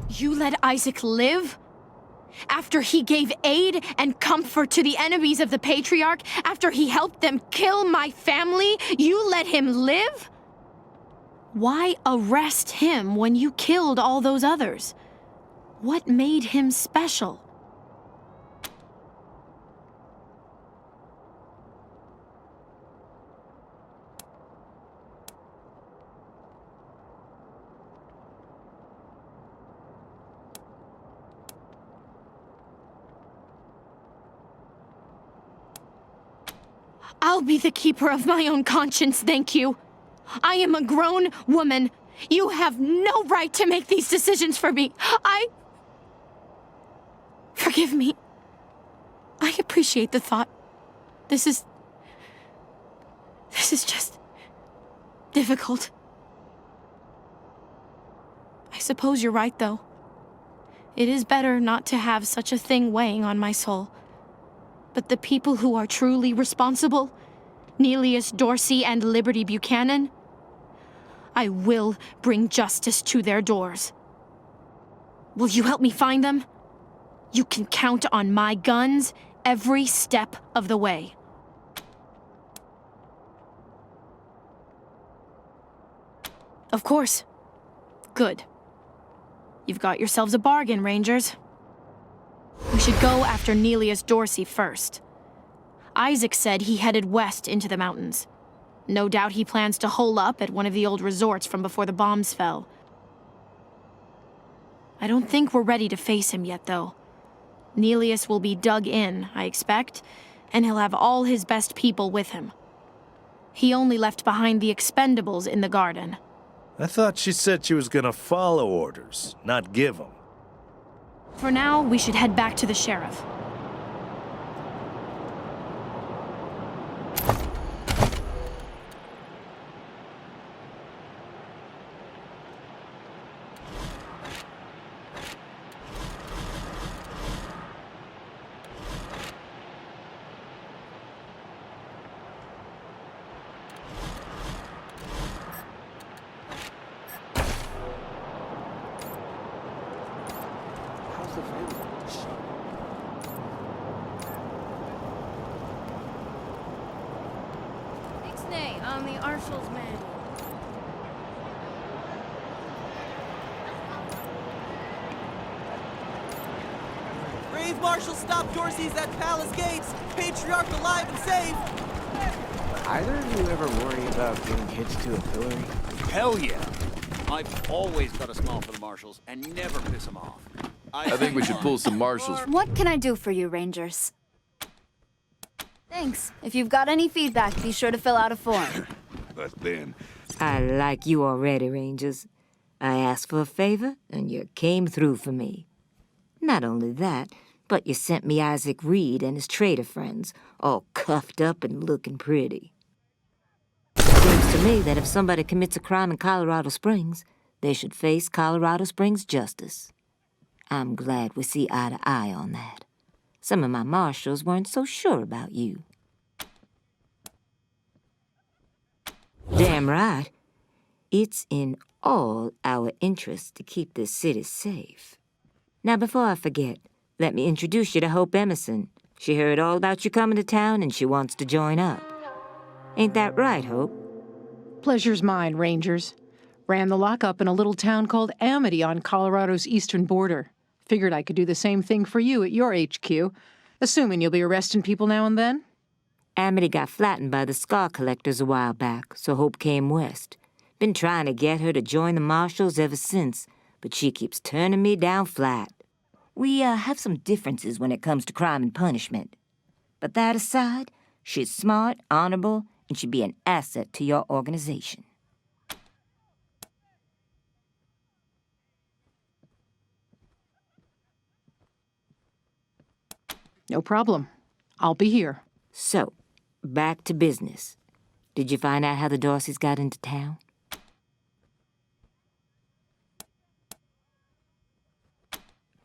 You let Isaac live? After he gave aid and comfort to the enemies of the Patriarch? After he helped them kill my family? You let him live? Why arrest him when you killed all those others? What made him special? I'll be the keeper of my own conscience, thank you. I am a grown woman. You have no right to make these decisions for me. Forgive me. I appreciate the thought. This is just difficult. I suppose you're right, though. It is better not to have such a thing weighing on my soul. But the people who are truly responsible, Nelius Dorsey and Liberty Buchanan, I will bring justice to their doors. Will you help me find them? You can count on my guns every step of the way. Of course. Good. You've got yourselves a bargain, Rangers. We should go after Nelius Dorsey first. Isaac said he headed west into the mountains. No doubt he plans to hole up at one of the old resorts from before the bombs fell. I don't think we're ready to face him yet, though. Nelius will be dug in, I expect, and he'll have all his best people with him. He only left behind the expendables in the garden. I thought she said she was gonna follow orders, not give them. For now, we should head back to the sheriff. On the Arshal's manual. Brave Marshal stopped Dorsey's at Palace Gates. Patriarch alive and safe. Either of you ever worry about getting hitched to a pillory? Hell yeah. I've always got a smile for the Marshals and never piss them off. I think we should pull some Marshals. What can I do for you, Rangers? Thanks. If you've got any feedback, be sure to fill out a form. But then... I like you already, Rangers. I asked for a favor, and you came through for me. Not only that, but you sent me Isaac Reed and his traitor friends, all cuffed up and looking pretty. Seems to me that if somebody commits a crime in Colorado Springs, they should face Colorado Springs justice. I'm glad we see eye to eye on that. Some of my marshals weren't so sure about you. Damn right. It's in all our interests to keep this city safe. Now, before I forget, let me introduce you to Hope Emerson. She heard all about you coming to town and she wants to join up. Ain't that right, Hope? Pleasure's mine, Rangers. Ran the lockup in a little town called Amity on Colorado's eastern border. Figured I could do the same thing for you at your HQ, assuming you'll be arresting people now and then. Amity got flattened by the scar collectors a while back, so Hope came west. Been trying to get her to join the Marshals ever since, but she keeps turning me down flat. We have some differences when it comes to crime and punishment. But that aside, she's smart, honorable, and should be an asset to your organization. No problem. I'll be here. So, back to business. Did you find out how the Dorseys got into town?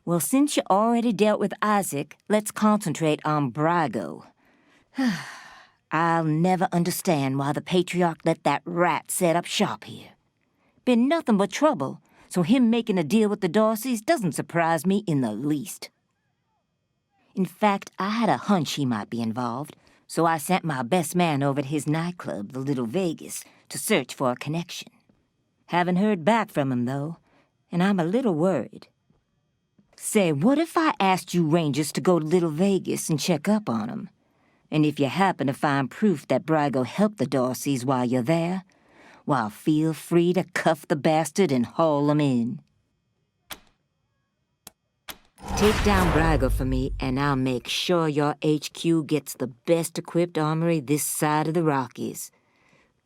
Well, since you already dealt with Isaac, let's concentrate on Brygo. I'll never understand why the Patriarch let that rat set up shop here. Been nothing but trouble, so him making a deal with the Darcys doesn't surprise me in the least. In fact, I had a hunch he might be involved, so I sent my best man over to his nightclub, the Little Vegas, to search for a connection. Haven't heard back from him, though, and I'm a little worried. Say, what if I asked you Rangers to go to Little Vegas and check up on him? And if you happen to find proof that Brygo helped the Darcys while you're there, well, feel free to cuff the bastard and haul him in. Take down Brygo for me, and I'll make sure your HQ gets the best-equipped armory this side of the Rockies.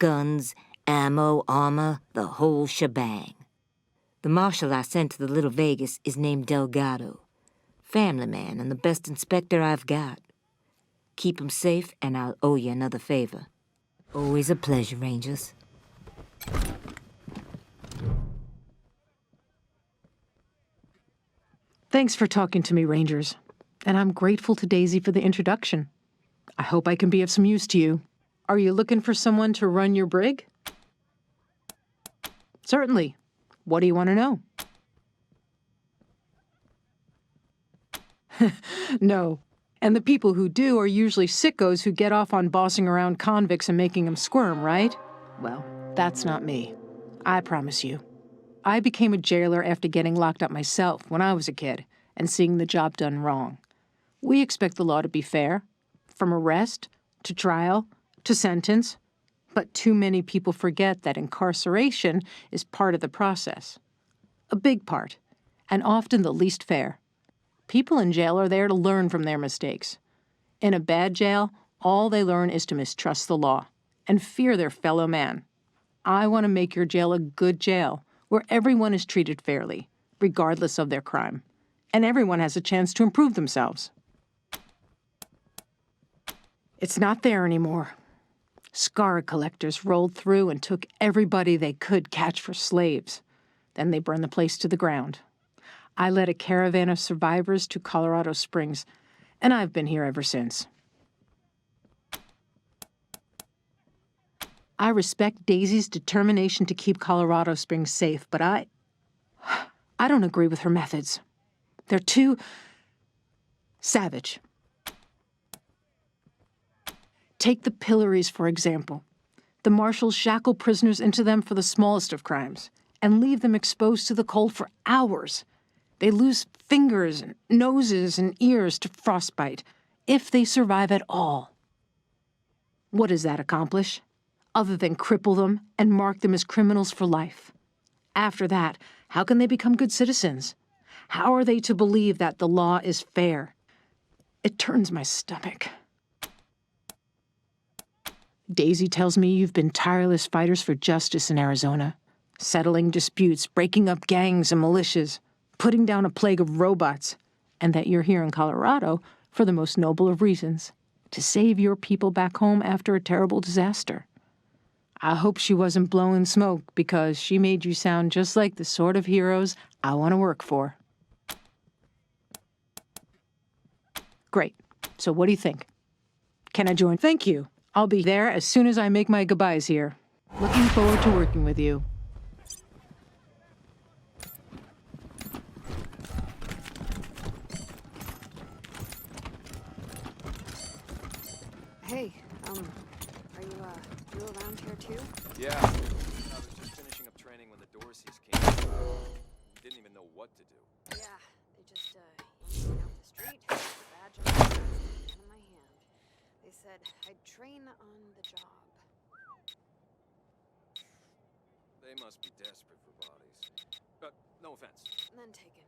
Guns, ammo, armor, the whole shebang. The marshal I sent to the Little Vegas is named Delgado. Family man and the best inspector I've got. Keep him safe, and I'll owe you another favor. Always a pleasure, Rangers. Thanks for talking to me, Rangers. And I'm grateful to Daisy for the introduction. I hope I can be of some use to you. Are you looking for someone to run your brig? Certainly. What do you want to know? No. And the people who do are usually sickos who get off on bossing around convicts and making them squirm, right? Well, that's not me. I promise you. I became a jailer after getting locked up myself when I was a kid and seeing the job done wrong. We expect the law to be fair, from arrest to trial to sentence, but too many people forget that incarceration is part of the process. A big part, and often the least fair. People in jail are there to learn from their mistakes. In a bad jail, all they learn is to mistrust the law and fear their fellow man. I want to make your jail a good jail, where everyone is treated fairly, regardless of their crime, and everyone has a chance to improve themselves. It's not there anymore. Scar collectors rolled through and took everybody they could catch for slaves. Then they burned the place to the ground. I led a caravan of survivors to Colorado Springs, and I've been here ever since. I respect Daisy's determination to keep Colorado Springs safe, but I don't agree with her methods. They're too savage. Take the pillories, for example. The marshals shackle prisoners into them for the smallest of crimes and leave them exposed to the cold for hours. They lose fingers and noses and ears to frostbite, if they survive at all. What does that accomplish, other than cripple them and mark them as criminals for life? After that, how can they become good citizens? How are they to believe that the law is fair? It turns my stomach. Daisy tells me you've been tireless fighters for justice in Arizona, settling disputes, breaking up gangs and militias, putting down a plague of robots, and that you're here in Colorado for the most noble of reasons, to save your people back home after a terrible disaster. I hope she wasn't blowing smoke, because she made you sound just like the sort of heroes I want to work for. Great. So what do you think? Can I join? Thank you. I'll be there as soon as I make my goodbyes here. Looking forward to working with you. Hey, are you around here too? Yeah. I was just finishing up training when the Darcys came. Didn't even know what to do. Yeah, they just, yanked me out the street, badge on my chest, gun in my hand. They said I'd train on the job. They must be desperate for bodies. No offense. None taken.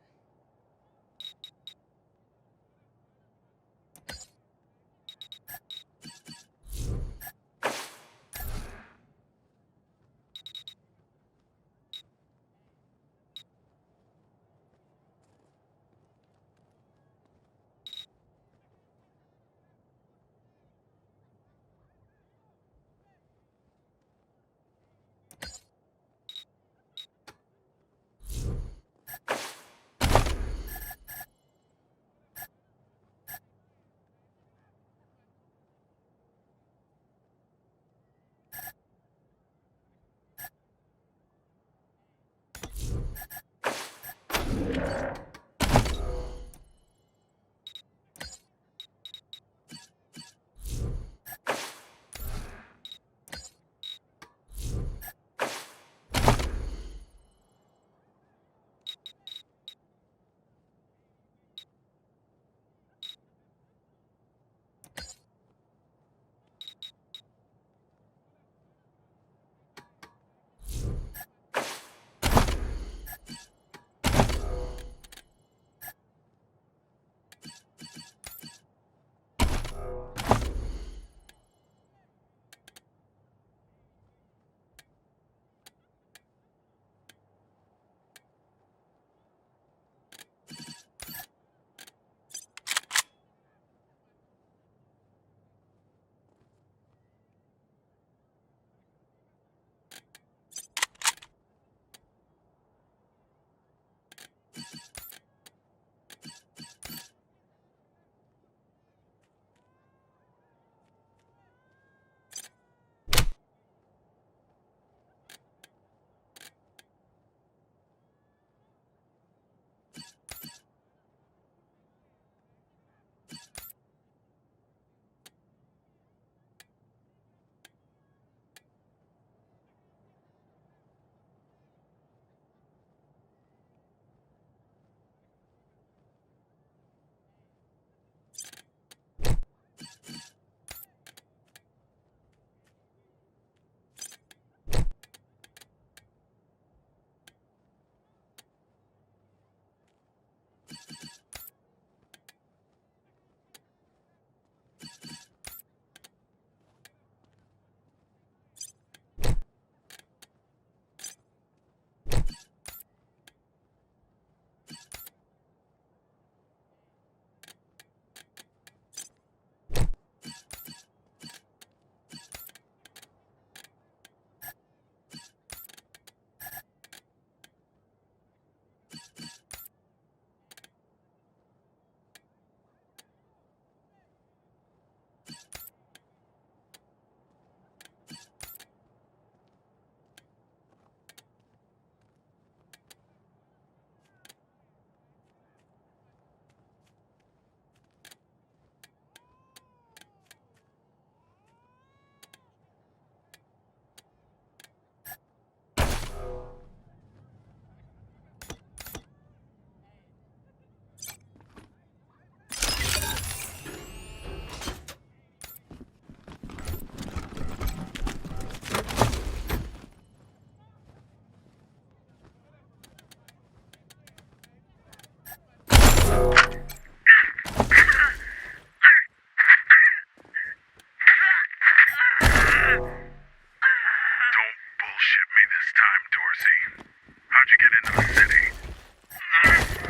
Don't bullshit me this time, Dorsey. How'd you get into the city?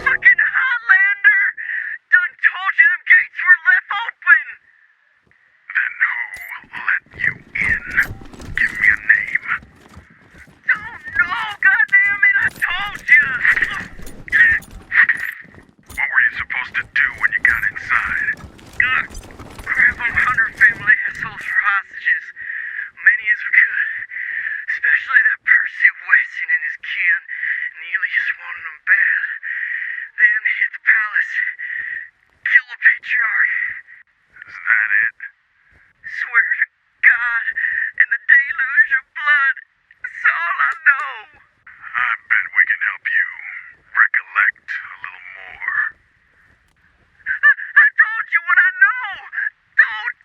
Fucking Highlander! Done told you them gates were left open! Then who let you in? Give me a name. Don't know, goddammit, I told you! What were you supposed to do when you got inside? Grab them Hunter family assholes for hostages. Many as we could. Especially that Percy Weston and his kin. Neely just wanted them bad. Then hit the palace. Kill the patriarch. Is that it? Swear to God and the deluge of blood. That's all I know. I bet we can help you recollect a little more. I told you what I know. Don't.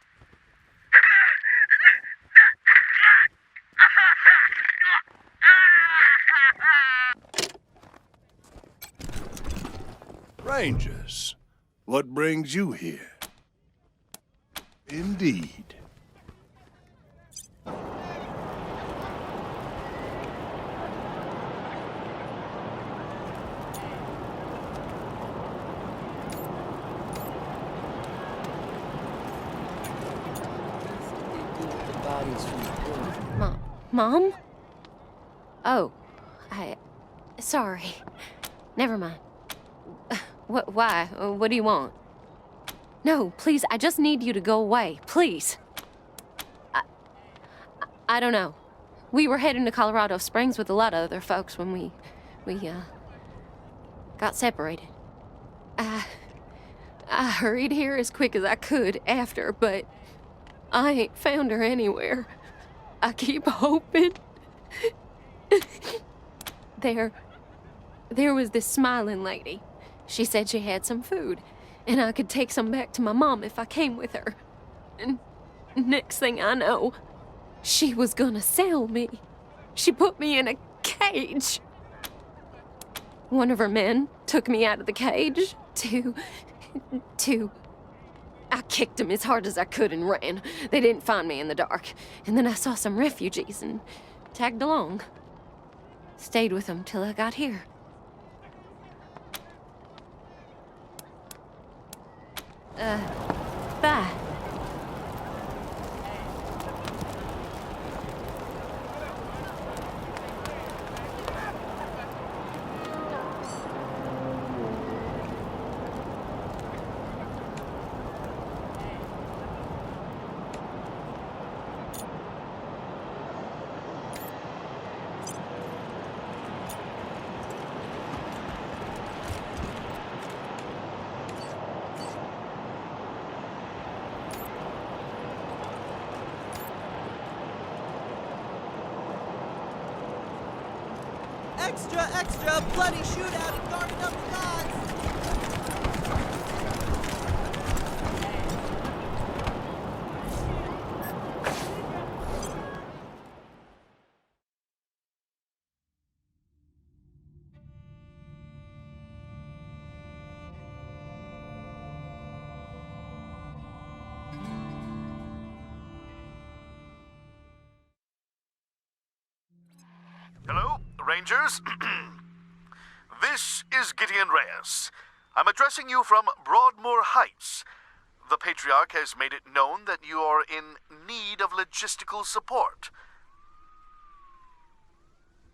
Rangers, what brings you here? Indeed. Mom? Oh, sorry. Never mind. Why? What do you want? No, please, I just need you to go away. Please. I don't know. We were heading to Colorado Springs with a lot of other folks when we got separated. I hurried here as quick as I could after, but I ain't found her anywhere. I keep hoping. There was this smiling lady. She said she had some food, and I could take some back to my mom if I came with her. And next thing I know, she was gonna sell me. She put me in a cage. One of her men took me out of the cage to... I kicked him as hard as I could and ran. They didn't find me in the dark. And then I saw some refugees and tagged along. Stayed with them till I got here. Bye. Extra, bloody shootout and guarding up the gods! Hello, Rangers. This is Gideon Reyes. I'm addressing you from Broadmoor Heights. The Patriarch has made it known that you are in need of logistical support.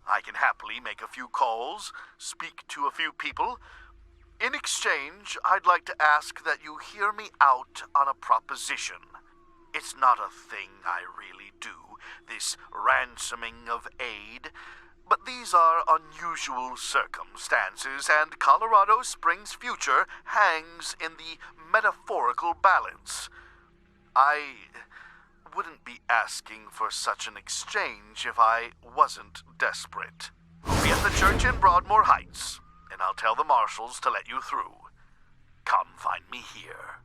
I can happily make a few calls, speak to a few people. In exchange, I'd like to ask that you hear me out on a proposition. It's not a thing I really do, this ransoming of aid. But these are unusual circumstances, and Colorado Springs' future hangs in the metaphorical balance. I wouldn't be asking for such an exchange if I wasn't desperate. Be at the church in Broadmoor Heights, and I'll tell the marshals to let you through. Come find me here.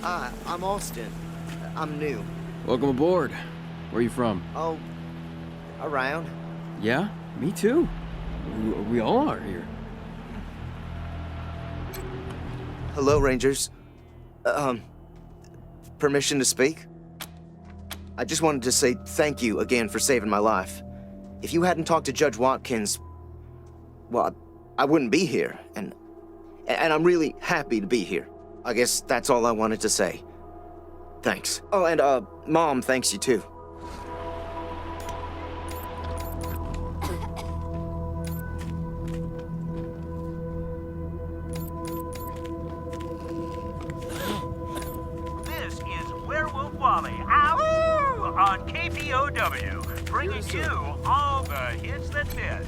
I'm Austin. I'm new. Welcome aboard. Where are you from? Oh, around. Yeah, me too. We all are here. Hello, Rangers. Permission to speak? I just wanted to say thank you again for saving my life. If you hadn't talked to Judge Watkins, well, I wouldn't be here, and I'm really happy to be here. I guess that's all I wanted to say. Thanks. Oh, and, Mom thanks you too. This is Werewolf Wally, ow, on KPOW, bringing you all the hits that fit.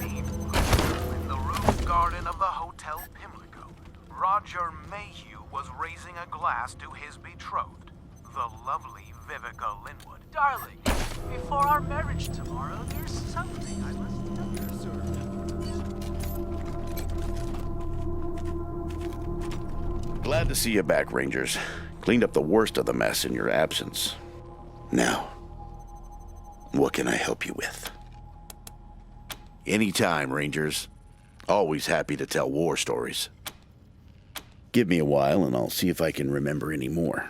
In the roof garden of the Hotel Pimlico, Roger Mayhew was raising a glass to his betrothed, the lovely Vivica Linwood. Darling, before our marriage tomorrow, there's something I must tell you, sir. Glad to see you back, Rangers. Cleaned up the worst of the mess in your absence. Now, what can I help you with? Anytime, Rangers. Always happy to tell war stories. Give me a while and I'll see if I can remember any more.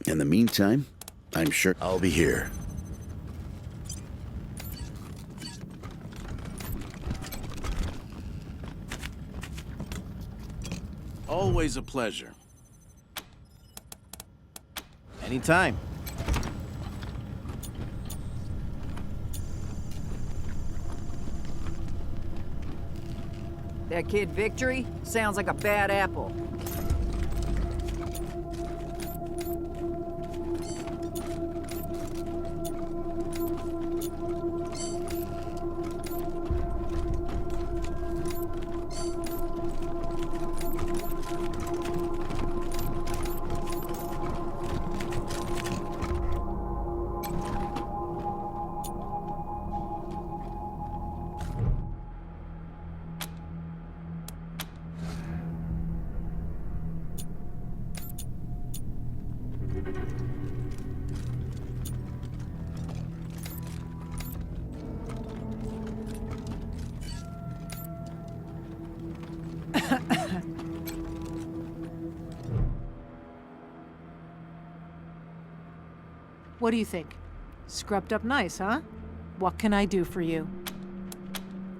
In the meantime, I'm sure I'll be here. Always a pleasure. Anytime. That kid Victory sounds like a bad apple. What do you think? Scrubbed up nice, huh? What can I do for you?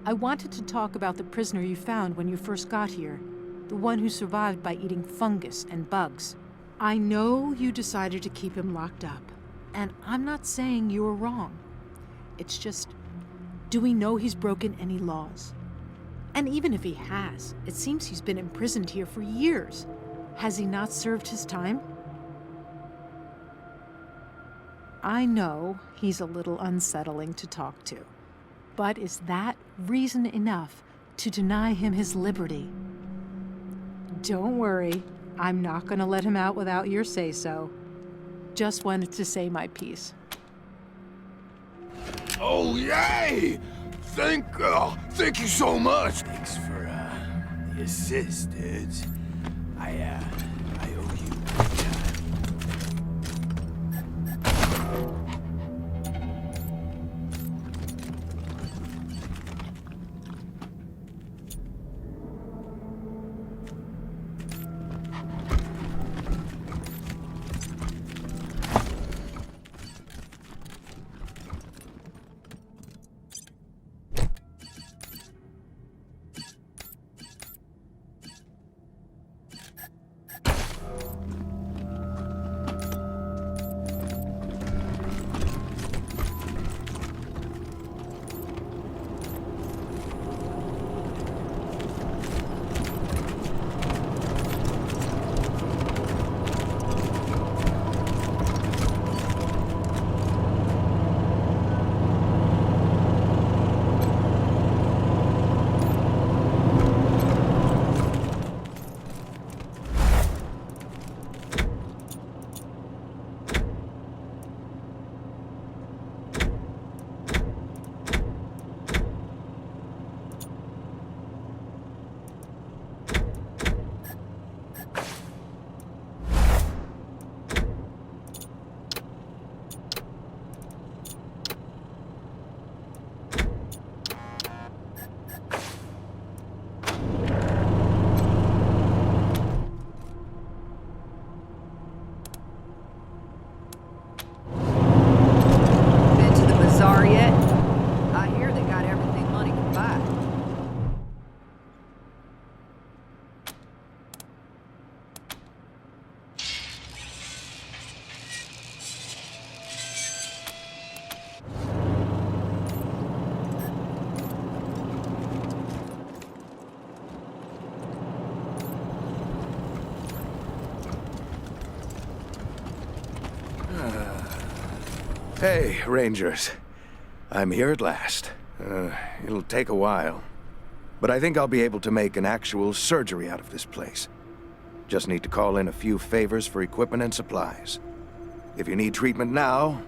I wanted to talk about the prisoner you found when you first got here. The one who survived by eating fungus and bugs. I know you decided to keep him locked up. And I'm not saying you were wrong. It's just, do we know he's broken any laws? And even if he has, it seems he's been imprisoned here for years. Has he not served his time? I know he's a little unsettling to talk to, but is that reason enough to deny him his liberty? Don't worry, I'm not going to let him out without your say-so. Just wanted to say my piece. Oh, yay! Thank you so much. Thanks for, the assist, dudes. I owe you big time. Hey, Rangers. I'm here at last. It'll take a while. But I think I'll be able to make an actual surgery out of this place. Just need to call in a few favors for equipment and supplies. If you need treatment now,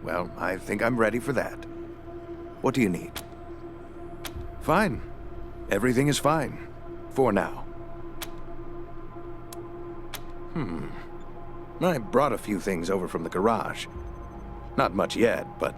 well, I think I'm ready for that. What do you need? Fine. Everything is fine. For now. I brought a few things over from the garage. Not much yet, but...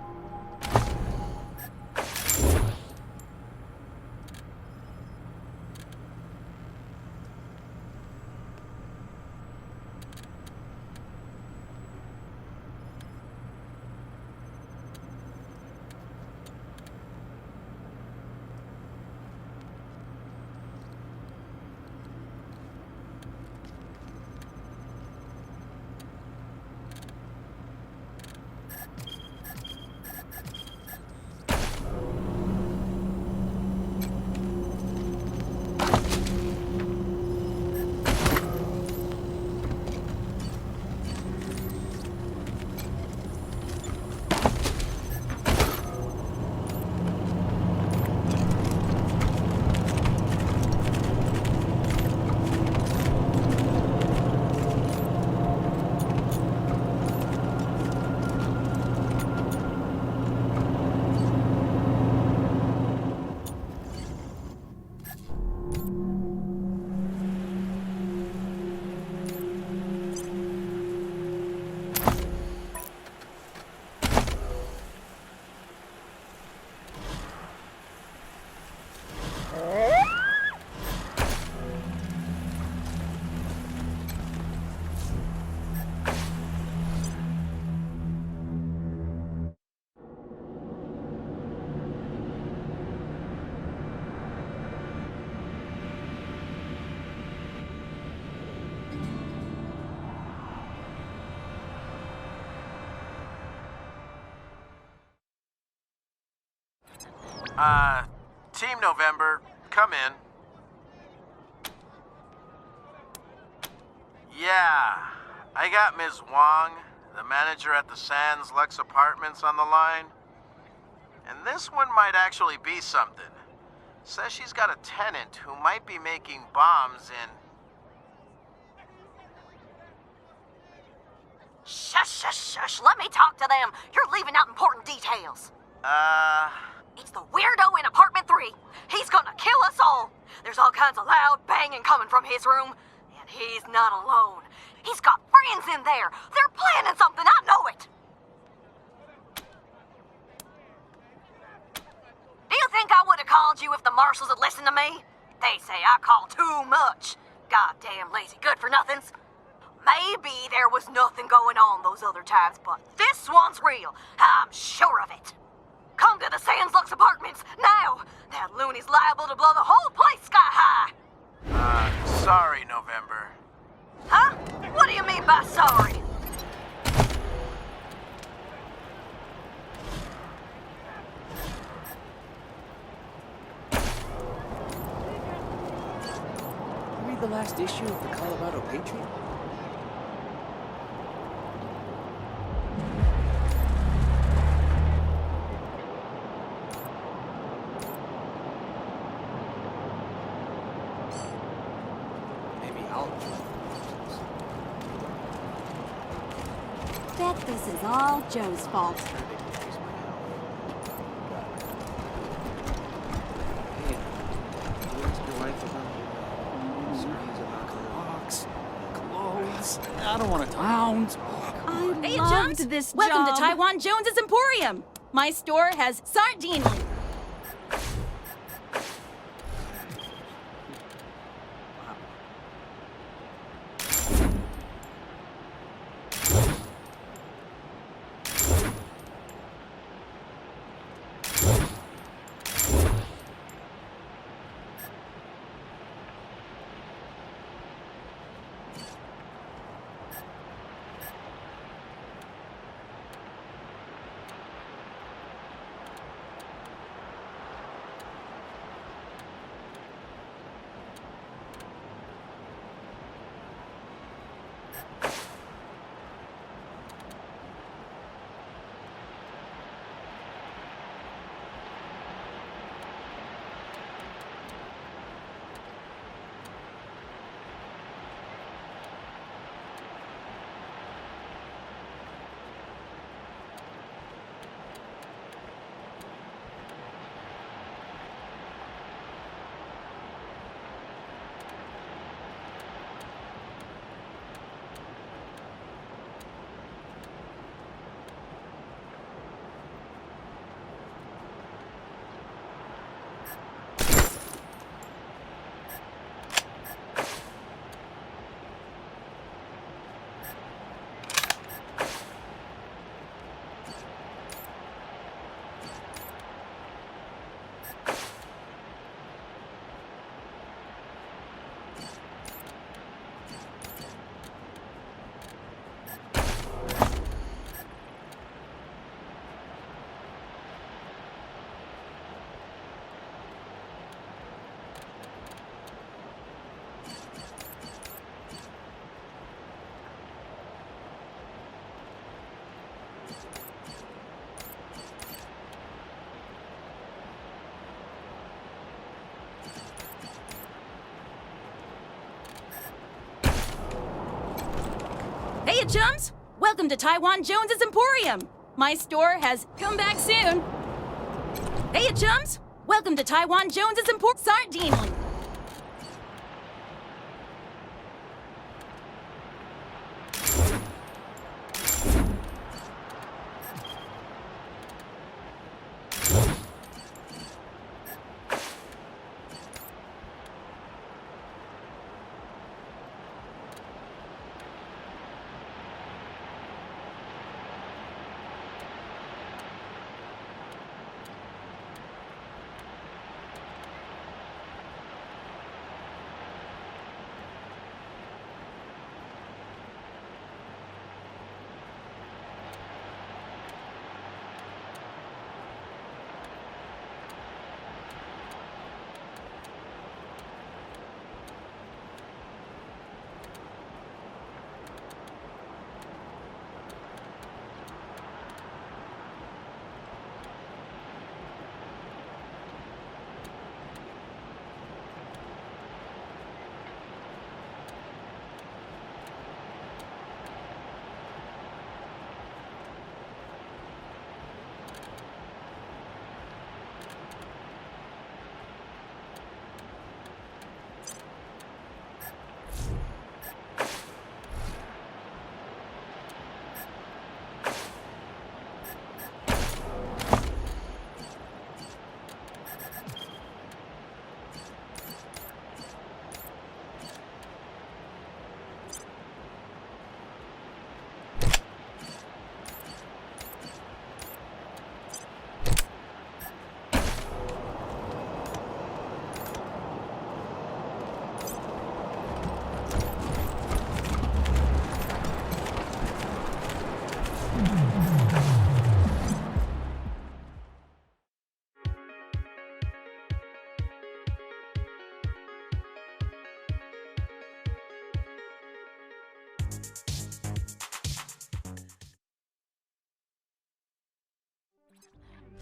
Team November, come in. Yeah, I got Ms. Wong, the manager at the Sands Lux Apartments, on the line. And this one might actually be something. Says she's got a tenant who might be making bombs in... Shush, shush, shush. Let me talk to them. You're leaving out important details. It's the weirdo in apartment 3. He's gonna kill us all. There's all kinds of loud banging coming from his room. And he's not alone. He's got friends in there. They're planning something, I know it. Do you think I would have called you if the marshals had listened to me? They say I call too much. Goddamn lazy good-for-nothings. Maybe there was nothing going on those other times, but this one's real. I'm sure of it. Come to the Sands Lux Apartments, now! That loony's liable to blow the whole place sky high! Sorry, November. Huh? What do you mean by sorry? Read the last issue of the Colorado Patriot? Bet this is all Joe's fault. I don't want to clowns. I loved this Welcome job. to Taiwan Jones's Emporium. My store has sardine. Hey, chums! Welcome to Taiwan Jones's Emporium. My store has come back soon. Hey, chums! Welcome to Taiwan Jones's Emporium. Sardine.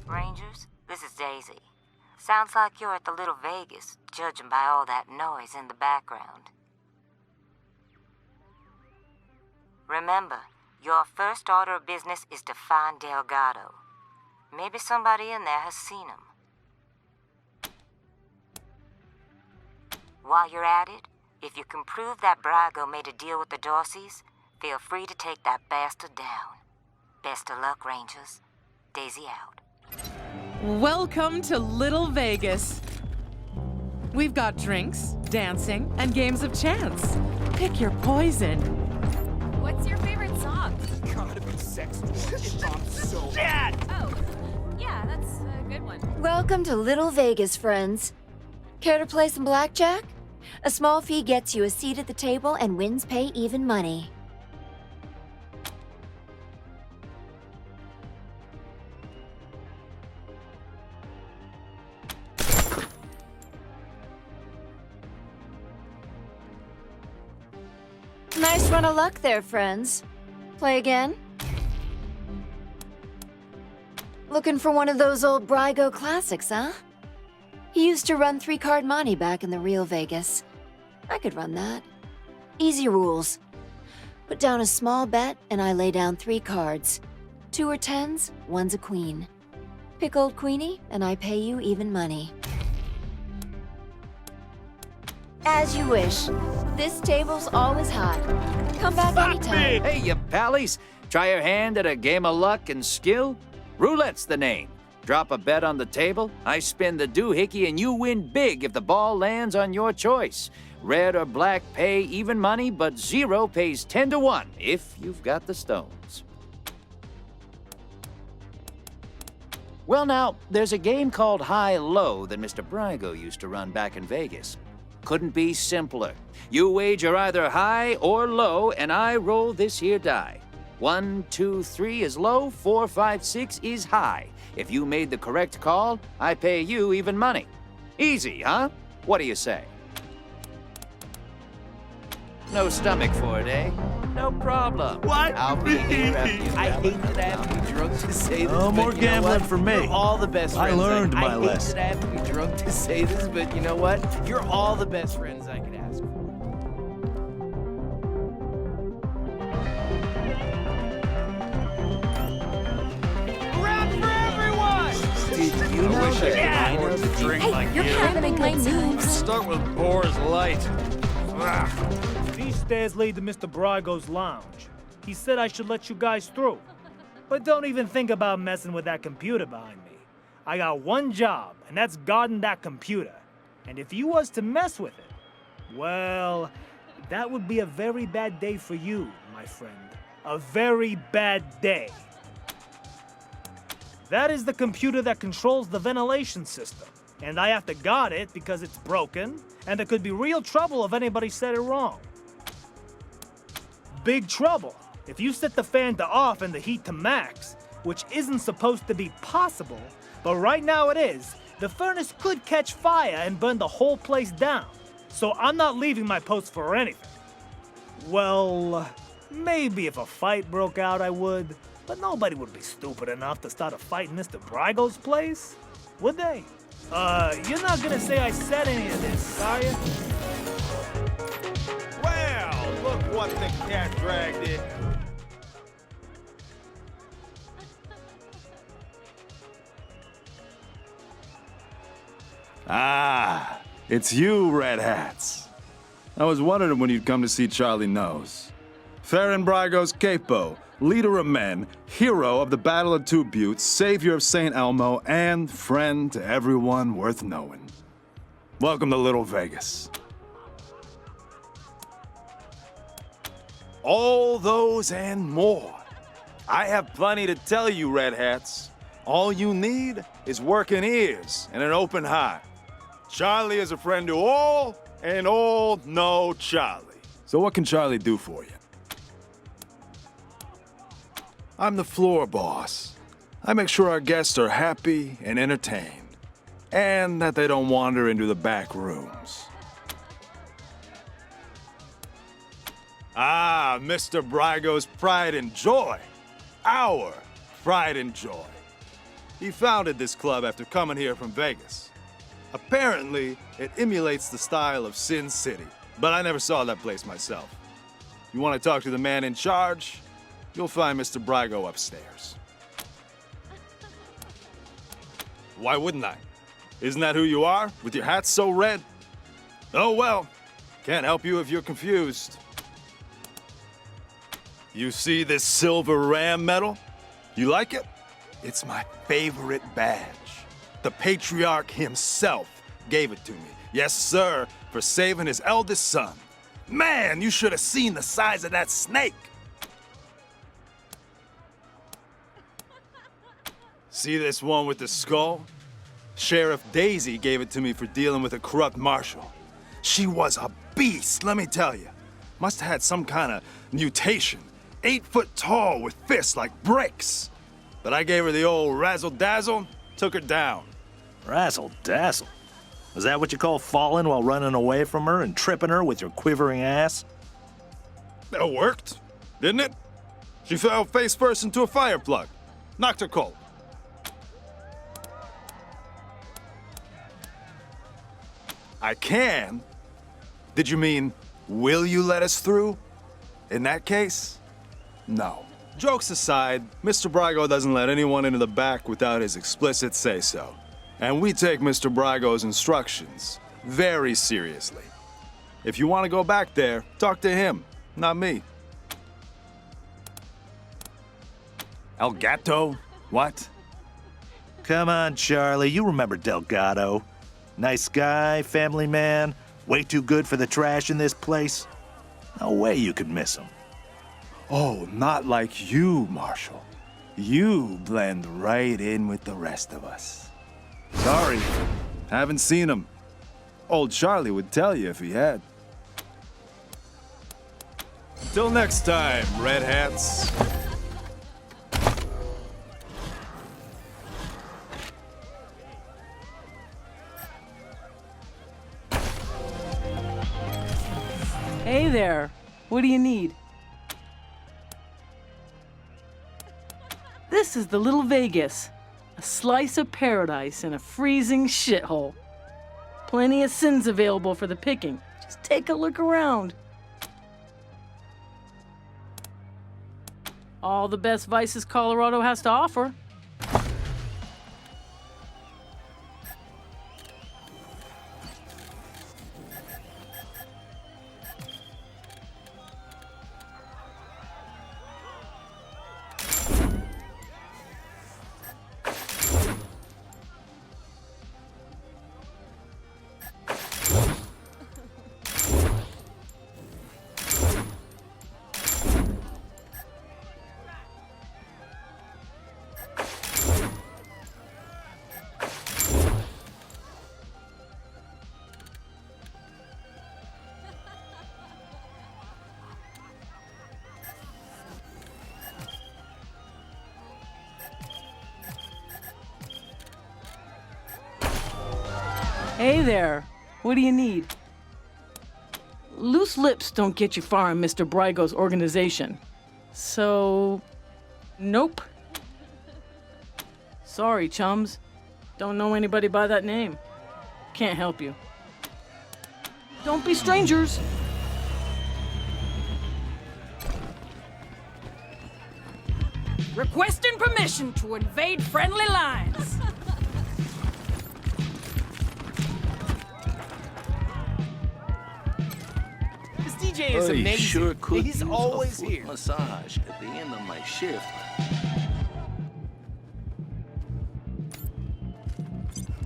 Rangers, this is Daisy. Sounds like you're at the Little Vegas, judging by all that noise in the background. Remember, your first order of business is to find Delgado. Maybe somebody in there has seen him. While you're at it, if you can prove that Brygo made a deal with the Dorseys, feel free to take that bastard down. Best of luck, Rangers. Daisy out. Welcome to Little Vegas. We've got drinks, dancing, and games of chance. Pick your poison. What's your favorite song? Gotta be sex dwarf. I'm so Oh, yeah, that's a good one. Welcome to Little Vegas, friends. Care to play some blackjack? A small fee gets you a seat at the table and wins pay even money. Nice run of luck there, friends. Play again? Looking for one of those old Brygo classics, huh? He used to run 3-card monte back in the real Vegas. I could run that. Easy rules. Put down a small bet and I lay down 3 cards. 2 are 10s, 1's a queen. Pick old Queenie and I pay you even money. As you wish. This table's always hot. Come back anytime. Hey, you pallies. Try your hand at a game of luck and skill? Roulette's the name. Drop a bet on the table, I spin the doohickey, and you win big if the ball lands on your choice. Red or black pay even money, but 0 pays 10 to 1 if you've got the stones. Well, now, there's a game called High-Low that Mr. Brygo used to run back in Vegas. Couldn't be simpler. You wager either high or low, and I roll this here die. 1, 2, 3 is low, 4, 5, 6 is high. If you made the correct call, I pay you even money. Easy, huh? What do you say? No stomach for it, eh? No problem. What? I'll be here after you. I hate that I have to be drunk to say this. No but more you know gambling what? for me. You're all the best I friends. learned my I lesson. hate that I have to be drunk to say this, but you know what? You're all the best friends I could ask for. You know that. I know the drink like You're you. having my moves. Start with Boar's Light. These stairs lead to Mr. Brygo's lounge. He said I should let you guys through. But don't even think about messing with that computer behind me. I got one job, and that's guarding that computer. And if you was to mess with it, well, that would be a very bad day for you, my friend. A very bad day. That is the computer that controls the ventilation system. And I have to guard it because it's broken, and there could be real trouble if anybody said it wrong. Big trouble if you set the fan to off and the heat to max, which isn't supposed to be possible, but right now it is. The furnace could catch fire and burn the whole place down, so I'm not leaving my post for anything. Well, maybe if a fight broke out I would, but nobody would be stupid enough to start a fight in Mr. Brygo's place, would they? You're not gonna say I said any of this, are you? Well, look what the cat dragged in. Ah, it's you, Red Hats. I was wondering when you'd come to see Charlie Knows. Faran Brygo's capo, leader of men, hero of the Battle of Two Buttes, savior of St. Elmo, and friend to everyone worth knowing. Welcome to Little Vegas. All those and more. I have plenty to tell you, Red Hats. All you need is working ears and an open heart. Charlie is a friend to all, and all know Charlie. So what can Charlie do for you? I'm the floor boss. I make sure our guests are happy and entertained, and that they don't wander into the back rooms. Ah, Mr. Brygo's pride and joy. Our pride and joy. He founded this club after coming here from Vegas. Apparently, it emulates the style of Sin City, but I never saw that place myself. You want to talk to the man in charge? You'll find Mr. Brygo upstairs. Why wouldn't I? Isn't that who you are, with your hat so red? Oh well, can't help you if you're confused. You see this silver ram medal? You like it? It's my favorite badge. The patriarch himself gave it to me. Yes, sir, for saving his eldest son. Man, you should have seen the size of that snake. See this one with the skull? Sheriff Daisy gave it to me for dealing with a corrupt marshal. She was a beast, let me tell you. Must have had some kind of mutation. 8 foot tall with fists like bricks. But I gave her the old razzle-dazzle, took her down. Razzle-dazzle? Is that what you call falling while running away from her and tripping her with your quivering ass? That worked, didn't it? She fell face first into a fire plug. Knocked her cold. I can? Did you mean, will you let us through? In that case, no. Jokes aside, Mr. Brygo doesn't let anyone into the back without his explicit say-so. And we take Mr. Brygo's instructions very seriously. If you want to go back there, talk to him, not me. El Gato? What? Come on, Charlie, you remember Delgado. Nice guy, family man, way too good for the trash in this place. No way you could miss him. Oh, not like you, Marshal. You blend right in with the rest of us. Sorry, haven't seen him. Old Charlie would tell you if he had. Till next time, Red Hats. Hey there. What do you need? This is the Little Vegas. A slice of paradise in a freezing shithole. Plenty of sins available for the picking. Just take a look around. All the best vices Colorado has to offer. Hey there. What do you need? Loose lips don't get you far in Mr. Brygo's organization. So, nope. Sorry, chums. Don't know anybody by that name. Can't help you. Don't be strangers. Requesting permission to invade friendly lines. This DJ is I amazing. sure could He's use always a foot here. massage at the end of my shift.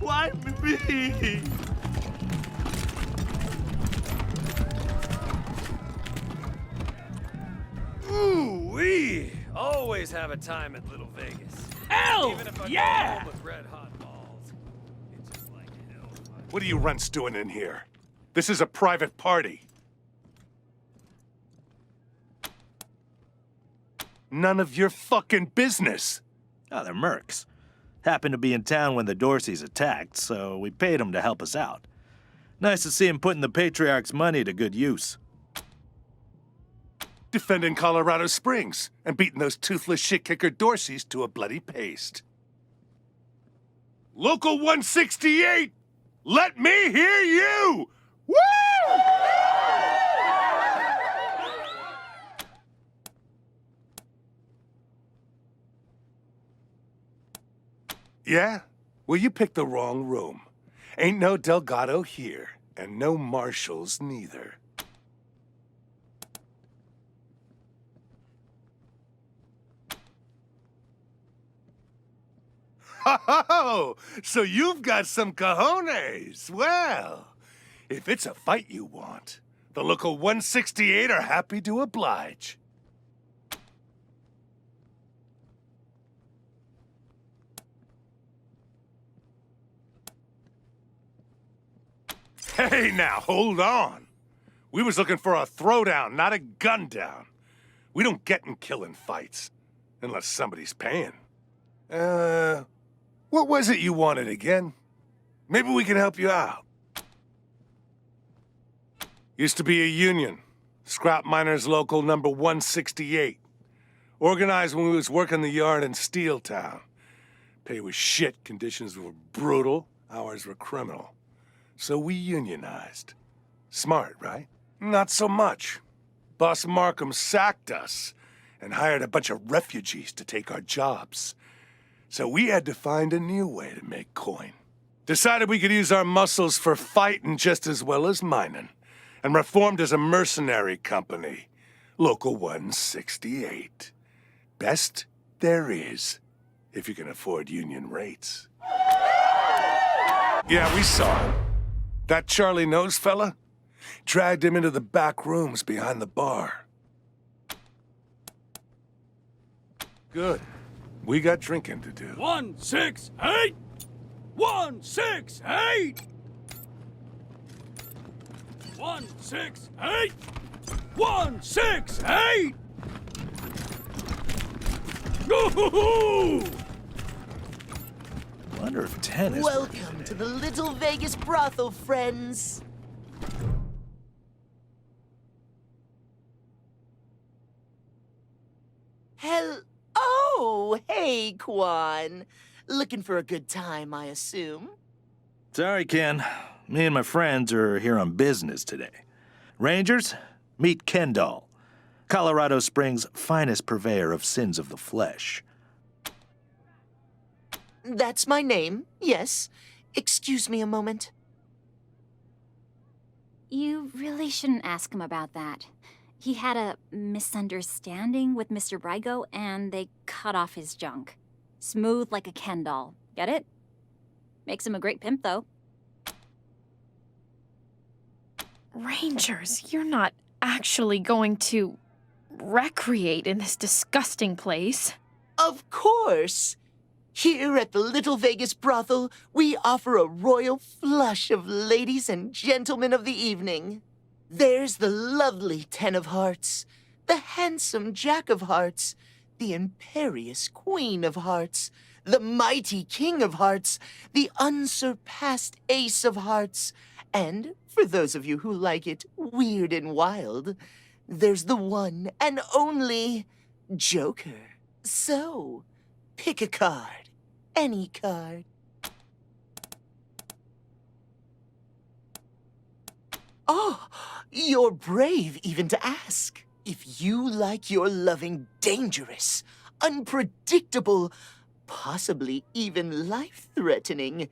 Why me? Ooh-wee! Always have a time at Little Vegas. Hell, Even if I yeah! go home with red hot balls. It's just like hell. What are you runts doing in here? This is a private party. None of your fucking business. Oh, they're mercs. Happened to be in town when the Dorseys attacked, so we paid them to help us out. Nice to see him putting the Patriarch's money to good use. Defending Colorado Springs and beating those toothless shit-kicker Dorseys to a bloody paste. Local 168! Let me hear you! Woo! Yeah? Well, you picked the wrong room. Ain't no Delgado here, and no marshals neither. Oh, so you've got some cojones. Well, if it's a fight you want, the local 168 are happy to oblige. Hey, now, hold on. We was looking for a throwdown, not a gun down. We don't get in killing fights, unless somebody's paying. What was it you wanted again? Maybe we can help you out. Used to be a union. Scrap Miners Local number 168. Organized when we was working the yard in Steel Town. Pay was shit, conditions were brutal, hours were criminal. So we unionized. Smart, right? Not so much. Boss Markham sacked us and hired a bunch of refugees to take our jobs. So we had to find a new way to make coin. Decided we could use our muscles for fighting just as well as mining, and reformed as a mercenary company. Local 168. Best there is, if you can afford union rates. Yeah, we saw him. That Charlie Nose fella? Dragged him into the back rooms behind the bar. Good. We got drinking to do. 168! 168! 168! 168! Woo-hoo-hoo! Wonder if 10 is... Welcome to the Little Vegas brothel, friends. Oh, hey, Quan. Looking for a good time, I assume? Sorry, Ken. Me and my friends are here on business today. Rangers, meet Kendall, Colorado Springs' finest purveyor of sins of the flesh. That's my name, yes. Excuse me a moment. You really shouldn't ask him about that. He had a misunderstanding with Mr. Brygo, and they cut off his junk. Smooth like a Ken doll. Get it? Makes him a great pimp, though. Rangers, you're not actually going to recreate in this disgusting place. Of course. Here at the Little Vegas brothel, we offer a royal flush of ladies and gentlemen of the evening. There's the lovely Ten of Hearts, the handsome Jack of Hearts, the imperious Queen of Hearts, the mighty king of hearts, the unsurpassed ace of hearts. And for those of you who like it weird and wild, there's the one and only Joker. So, pick a card. Any card. Oh, you're brave even to ask. If you like your loving dangerous, unpredictable, possibly even life-threatening,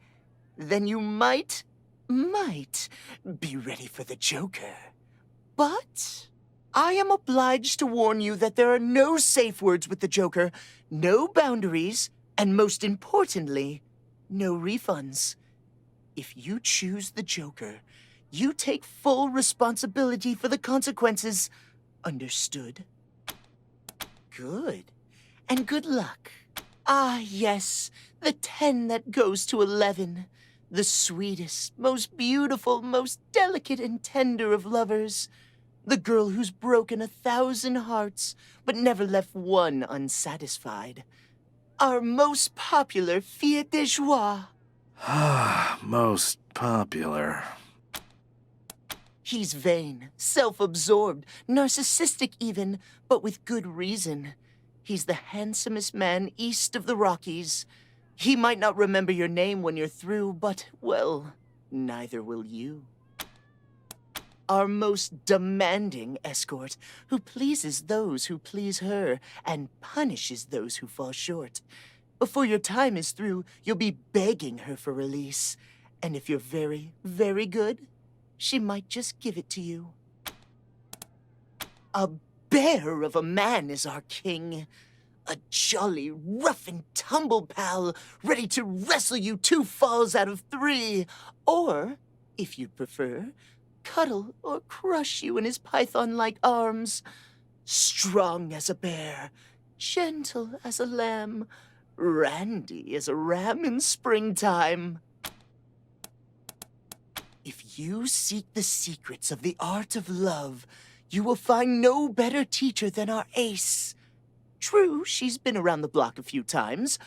then you might be ready for the Joker. But I am obliged to warn you that there are no safe words with the Joker, no boundaries, and most importantly, no refunds. If you choose the Joker, you take full responsibility for the consequences. Understood? Good. And good luck. Ah, yes, the 10 that goes to 11. The sweetest, most beautiful, most delicate and tender of lovers. The girl who's broken 1,000 hearts, but never left one unsatisfied. Our most popular fille de joie. Most popular. He's vain, self-absorbed, narcissistic even, but with good reason. He's the handsomest man east of the Rockies. He might not remember your name when you're through, but, well, neither will you. Our most demanding escort, who pleases those who please her and punishes those who fall short. Before your time is through, you'll be begging her for release. And if you're very, very good, she might just give it to you. A bear of a man is our king. A jolly, rough-and-tumble pal, ready to wrestle you 2 falls out of 3. Or, if you prefer, cuddle or crush you in his python-like arms. Strong as a bear, gentle as a lamb, randy as a ram in springtime. If you seek the secrets of the art of love, you will find no better teacher than our ace. True, she's been around the block a few times,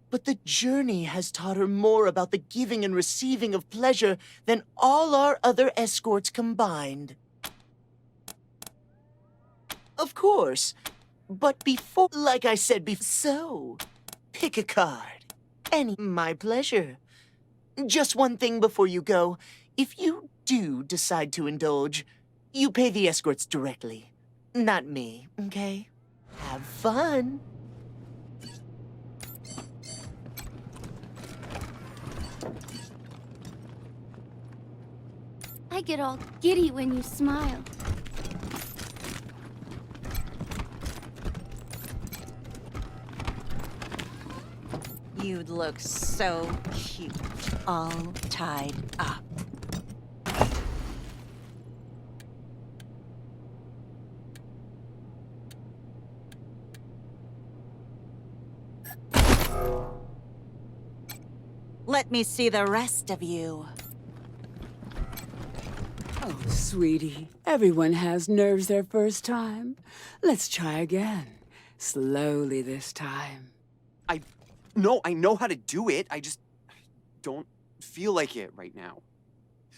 but the journey has taught her more about the giving and receiving of pleasure than all our other escorts combined. Of course, but before, like I said before, so, pick a card. Any, my pleasure. Just one thing before you go. If you do decide to indulge, you pay the escorts directly, not me, okay? Have fun. I get all giddy when you smile. You'd look so cute, all tied up. Let me see the rest of you. Oh, sweetie, everyone has nerves their first time. Let's try again. Slowly this time. No, I know how to do it. I just don't feel like it right now.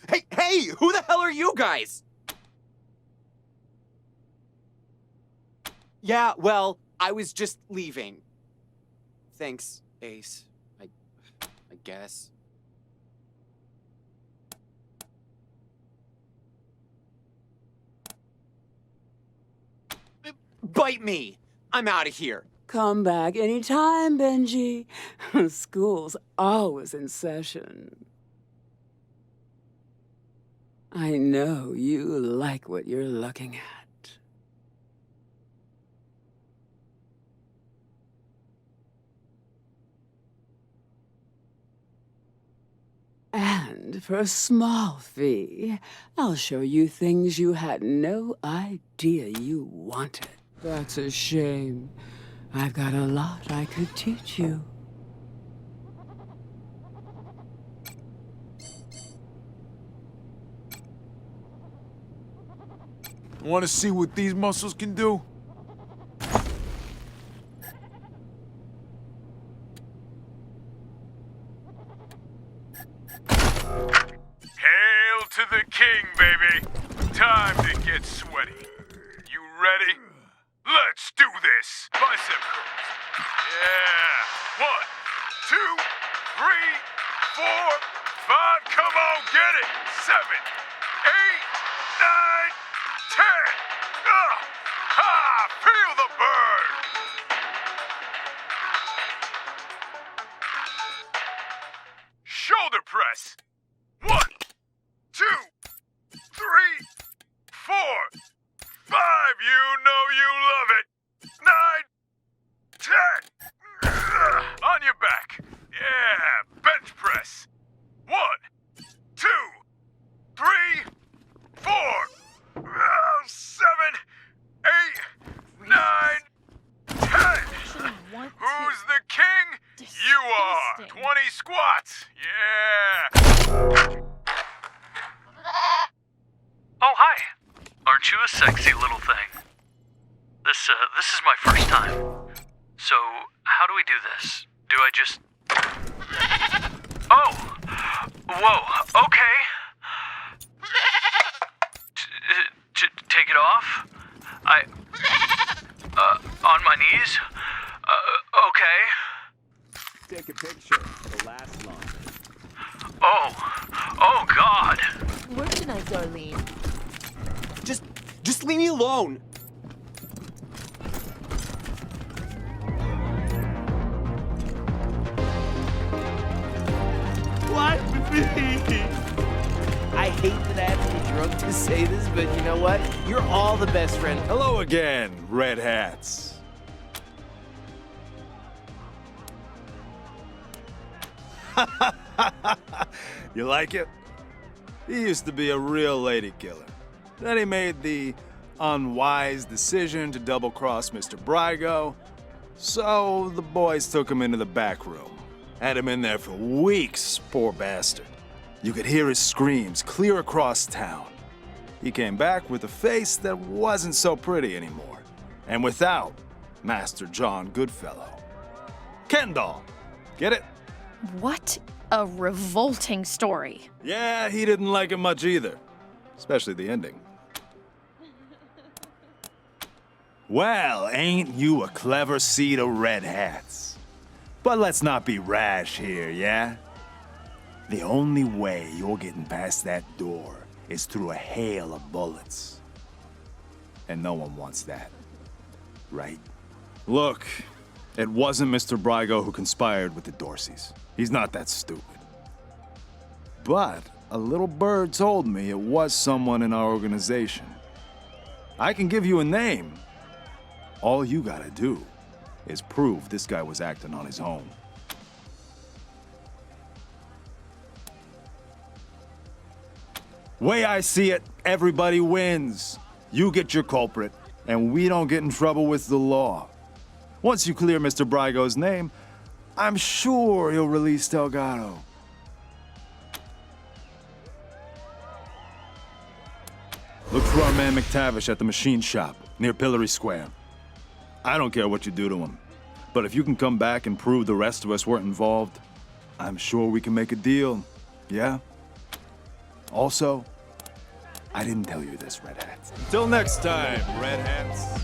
Hey, who the hell are you guys? Yeah, well, I was just leaving. Thanks, Ace. I guess. Bite me! I'm out of here. Come back anytime, Benji. School's always in session. I know you like what you're looking at. And for a small fee, I'll show you things you had no idea you wanted. That's a shame. I've got a lot I could teach you. Want to see what these muscles can do? to the king, baby. Time to get sweaty. You ready? Let's do this. Bicep curls. Yeah. 1, 2, 3, 4, 5. Come on, get it. 7, 8, 9, 10. Ha! Feel the burn. Shoulder press. 1, 2, 3, 4, 5. You know you love it. 9, 10. On your back. Yeah. Bench press. 1, 2, 3, 4, 7, 8, 9, 10. Who's the king? You are. 20 squats. Yeah. Oh, hi. Aren't you a sexy little thing? This is my first time. So, how do we do this? Do I just... Oh! Whoa, okay. Take it off? On my knees? Okay. Take a picture. It'll last long. Oh God. Work tonight, Darlene. Just leave me alone. What? I hate that I have to be drunk to say this, but you know what? You're all the best friend. Hello again, red hats. You like it? He used to be a real lady killer. Then he made the unwise decision to double-cross Mr. Brygo. So the boys took him into the back room. Had him in there for weeks, poor bastard. You could hear his screams clear across town. He came back with a face that wasn't so pretty anymore. And without Master John Goodfellow. Kendall! Get it? What a revolting story. Yeah, he didn't like it much either. Especially the ending. Well, ain't you a clever seed of red hats? But let's not be rash here, yeah? The only way you're getting past that door is through a hail of bullets. And no one wants that, right? Look, it wasn't Mr. Brygo who conspired with the Dorseys. He's not that stupid. But a little bird told me it was someone in our organization. I can give you a name. All you gotta do is prove this guy was acting on his own. Way I see it, everybody wins. You get your culprit, and we don't get in trouble with the law. Once you clear Mr. Brygo's name, I'm sure he'll release Delgado. Look for our man McTavish at the machine shop, near Pillory Square. I don't care what you do to him, but if you can come back and prove the rest of us weren't involved, I'm sure we can make a deal, yeah? Also, I didn't tell you this, Red Hats. Till next time, Red Hats.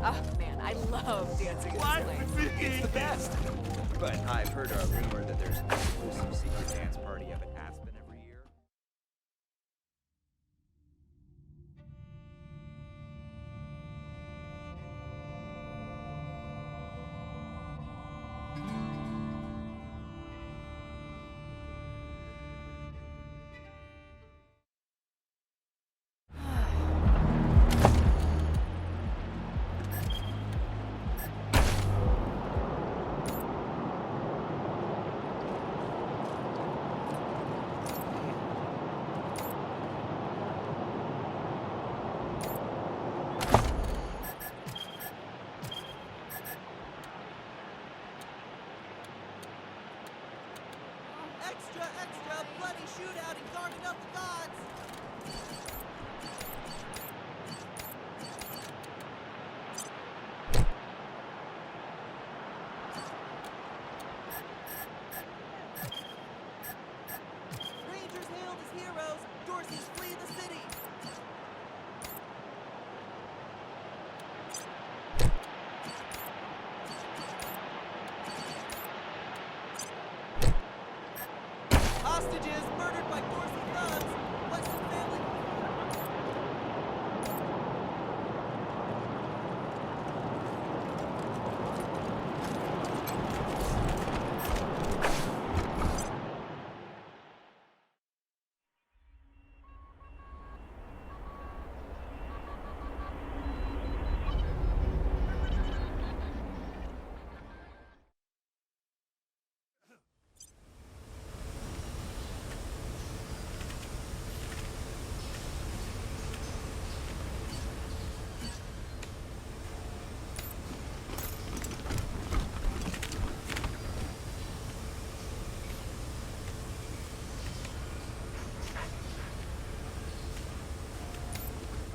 Oh, man, I love dancing in this place. It's the best. But I've heard a rumor that there's an exclusive secret dance party up at Aspen every year. Extra, bloody shootout and carving up the gods! Rangers, hail heroes, Dorsey's flee the city. Hostages murdered by Dorsey thugs. Weston family.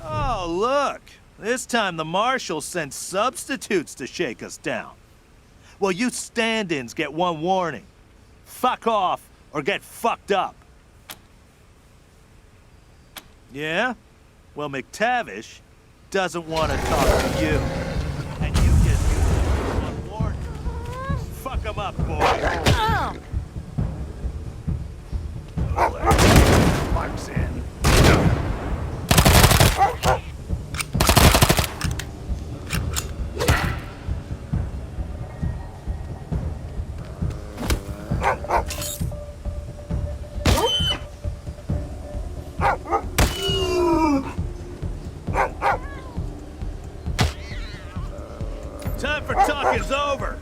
Oh, look. This time the marshal sent substitutes to shake us down. Well, you stand-ins get one warning. Fuck off or get fucked up. Yeah? Well, McTavish doesn't want to talk to you. And you just use one warning. Fuck him up, boy. Mark's in. Time for talking's over.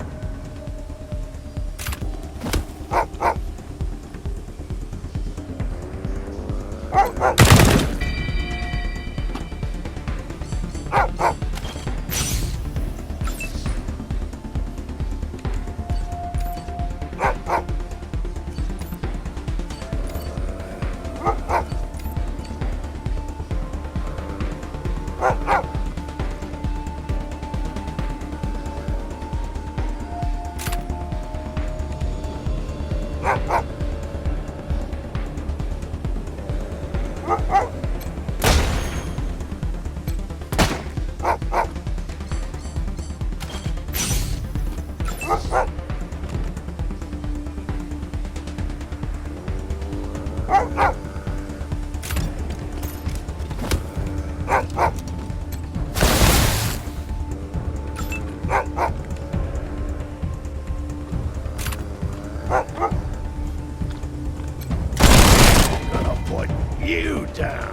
You down.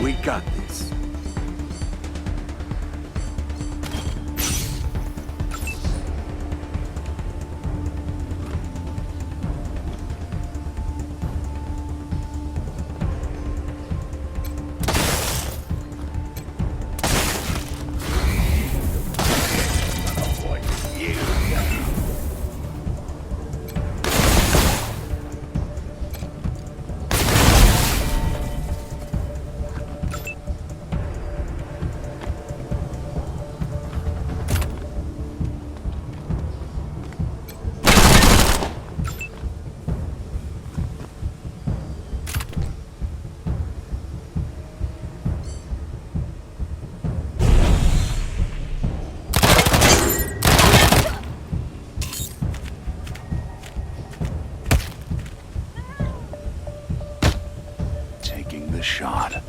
We got this. this shot.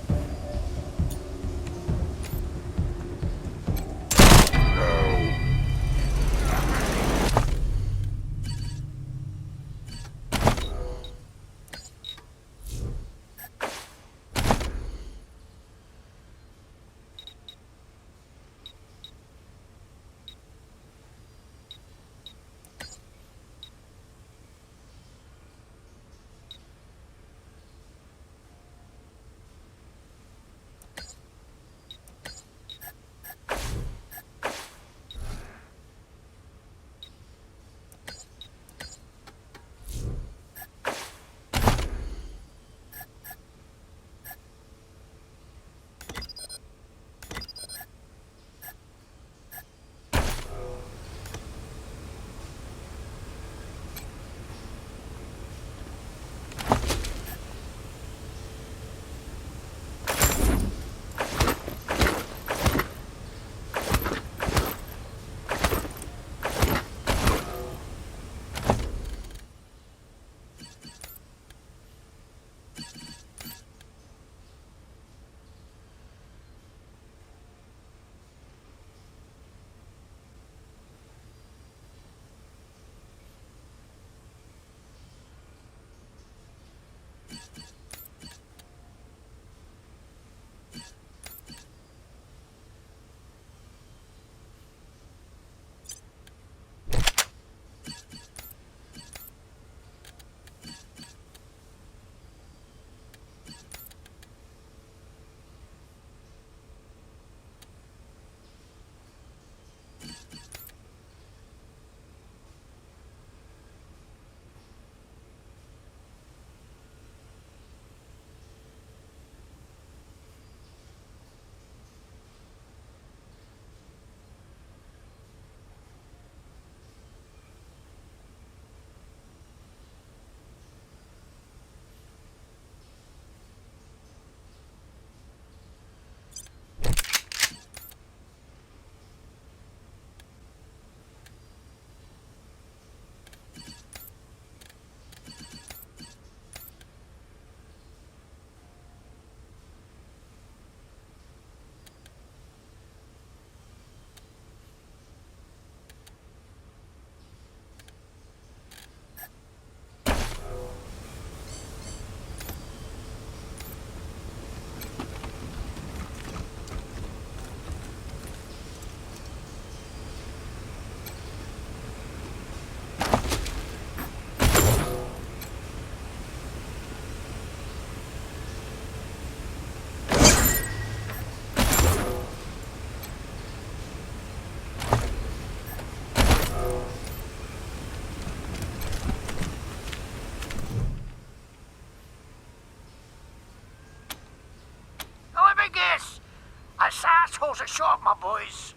assholes that shot my boys.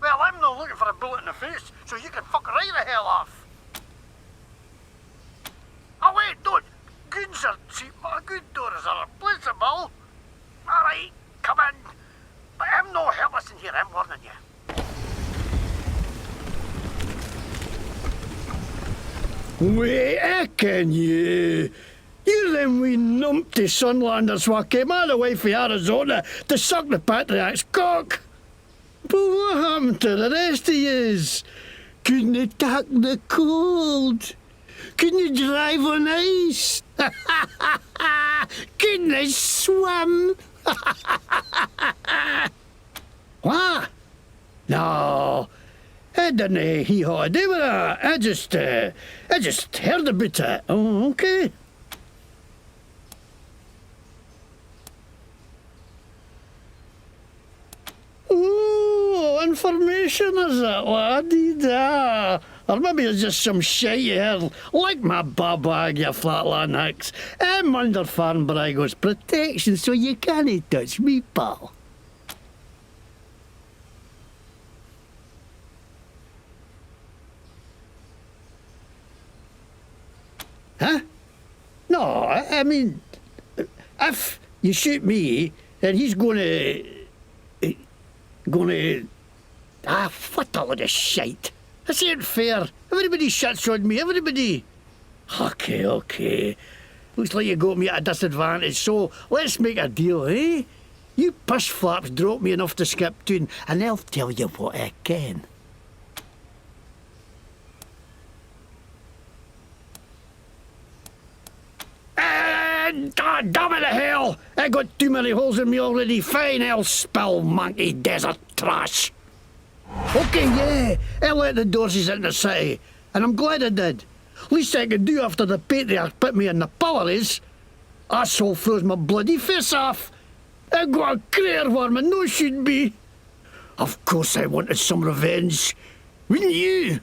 Well, I'm not looking for a bullet in the face, so you can fuck right the hell off. Oh wait, don't. Goons are cheap, but good doors are replaceable. Alright, come in. But I'm no helpless in here, I'm warning you. Wait, can you? You're them wee numpty Sunlanders wha came all the way from Arizona to suck the Patriarch's cock. But what happened to the rest of yous? Couldn't you tack the cold? Couldn't you drive on ice? Couldn't you swim? What? No. I didn't hee-haw do with that. I just heard about it. Oh, okay. Oh, information is it, laddie? Da. Or maybe it's just some shit you heard, like my bag, you flatland hicks. I'm under Faran Brygo's protection, so you can't touch me, pal. Huh? No, I mean, if you shoot me, then he's gonna... what a load of shite. This ain't fair. Everybody shuts on me, everybody. Okay. Looks like you got me at a disadvantage, so let's make a deal, eh? You push flaps drop me enough to skip toon, and I'll tell you what I can. Damn it to hell! I got too many holes in me already. Fine, I'll spill monkey desert trash. Okay, yeah, I let the Dorseys into the city, and I'm glad I did. Least I could do after the patriarch put me in the pillories. Asshole froze my bloody face off. I got a crater where my nose should be. Of course I wanted some revenge. Wouldn't you?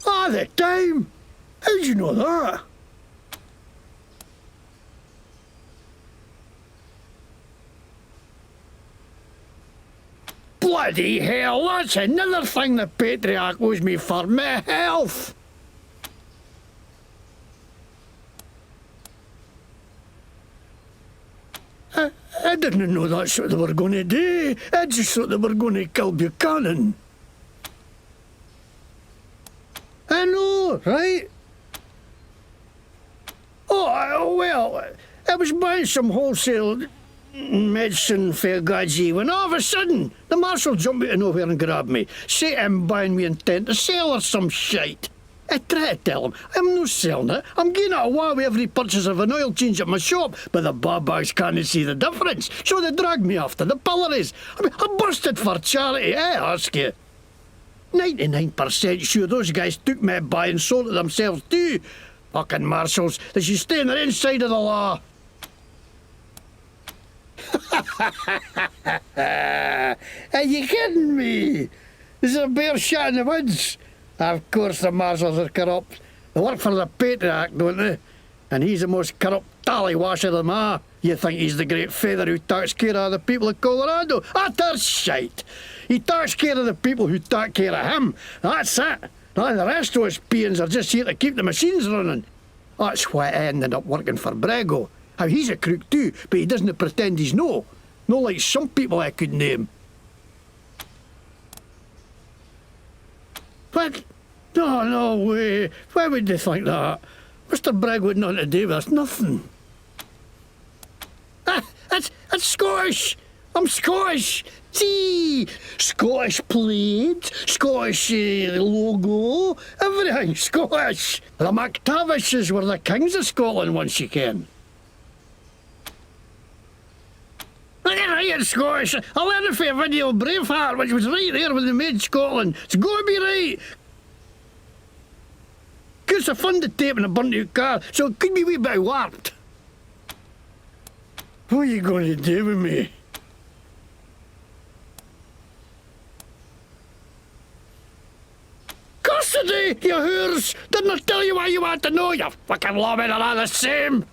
Ah, the time! How'd you know that? Bloody hell, that's another thing the patriarch owes me for my health! I didn't know that's what they were going to do. I just thought they were going to kill Buchanan. I know, right? Oh, well, I was buying some wholesale medicine for Gaji when all of a sudden the marshal jumped out of nowhere and grabbed me. Say I'm buying me intent to sell or some shite. I try to tell him I'm no selling it. I'm getting it away with every purchase of an oil change at my shop, but the babags can't see the difference, so they dragged me off to the pillories. I busted for charity, I ask you. 99% sure those guys took me by and sold it themselves too. Fucking marshals, they should stay on their inside of the law. Are you kidding me? There's a bear shot in the woods. Of course the marshals are corrupt. They work for the patriarch, don't they? And he's the most corrupt tallywasher of them all. You think he's the great feather who takes care of the people of Colorado? That's shite. He takes care of the people who take care of him. That's it. Now the rest of us peons are just here to keep the machines running. That's why I ended up working for Brygo. How he's a crook too, but he doesn't pretend he's no. No like some people I could name. What? No way. Why would they think that? Mr. Brygo had nothing to do with us, nothing. That's Scottish. I'm Scottish. See, Scottish plaid, Scottish logo, everything Scottish. The McTavishes were the kings of Scotland once you can. Look at right, it's Scottish. I learned it from a video of Braveheart, which was right there when they made Scotland. It's got to be right. Because I funded tape in a burnt out car, so it could be a wee bit warped. What are you going to do with me? Custody, you whores! Didn't I tell you what you want to know? You fucking lawmen are all the same!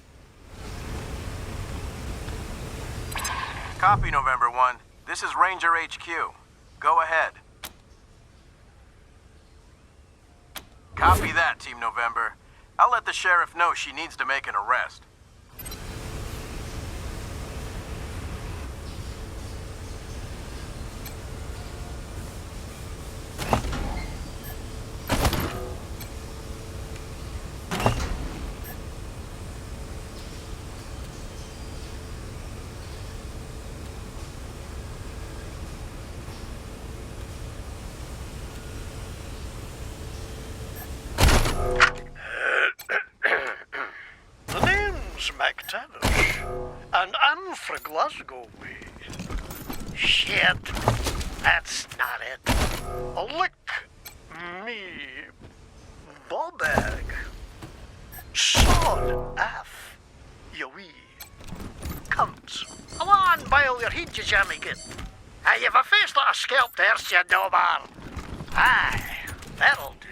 Copy, November 1. This is Ranger HQ. Go ahead. Copy that, Team November. I'll let the sheriff know she needs to make an arrest. The name's McTavish, and I'm fra Glasgow way. Shit, that's not it. Lick me ball bag. Sod F, you wee cunt. Come on, boil your head, you jammy git. Hey, you've a face like a scalped horse, you dobar. Aye, that'll do.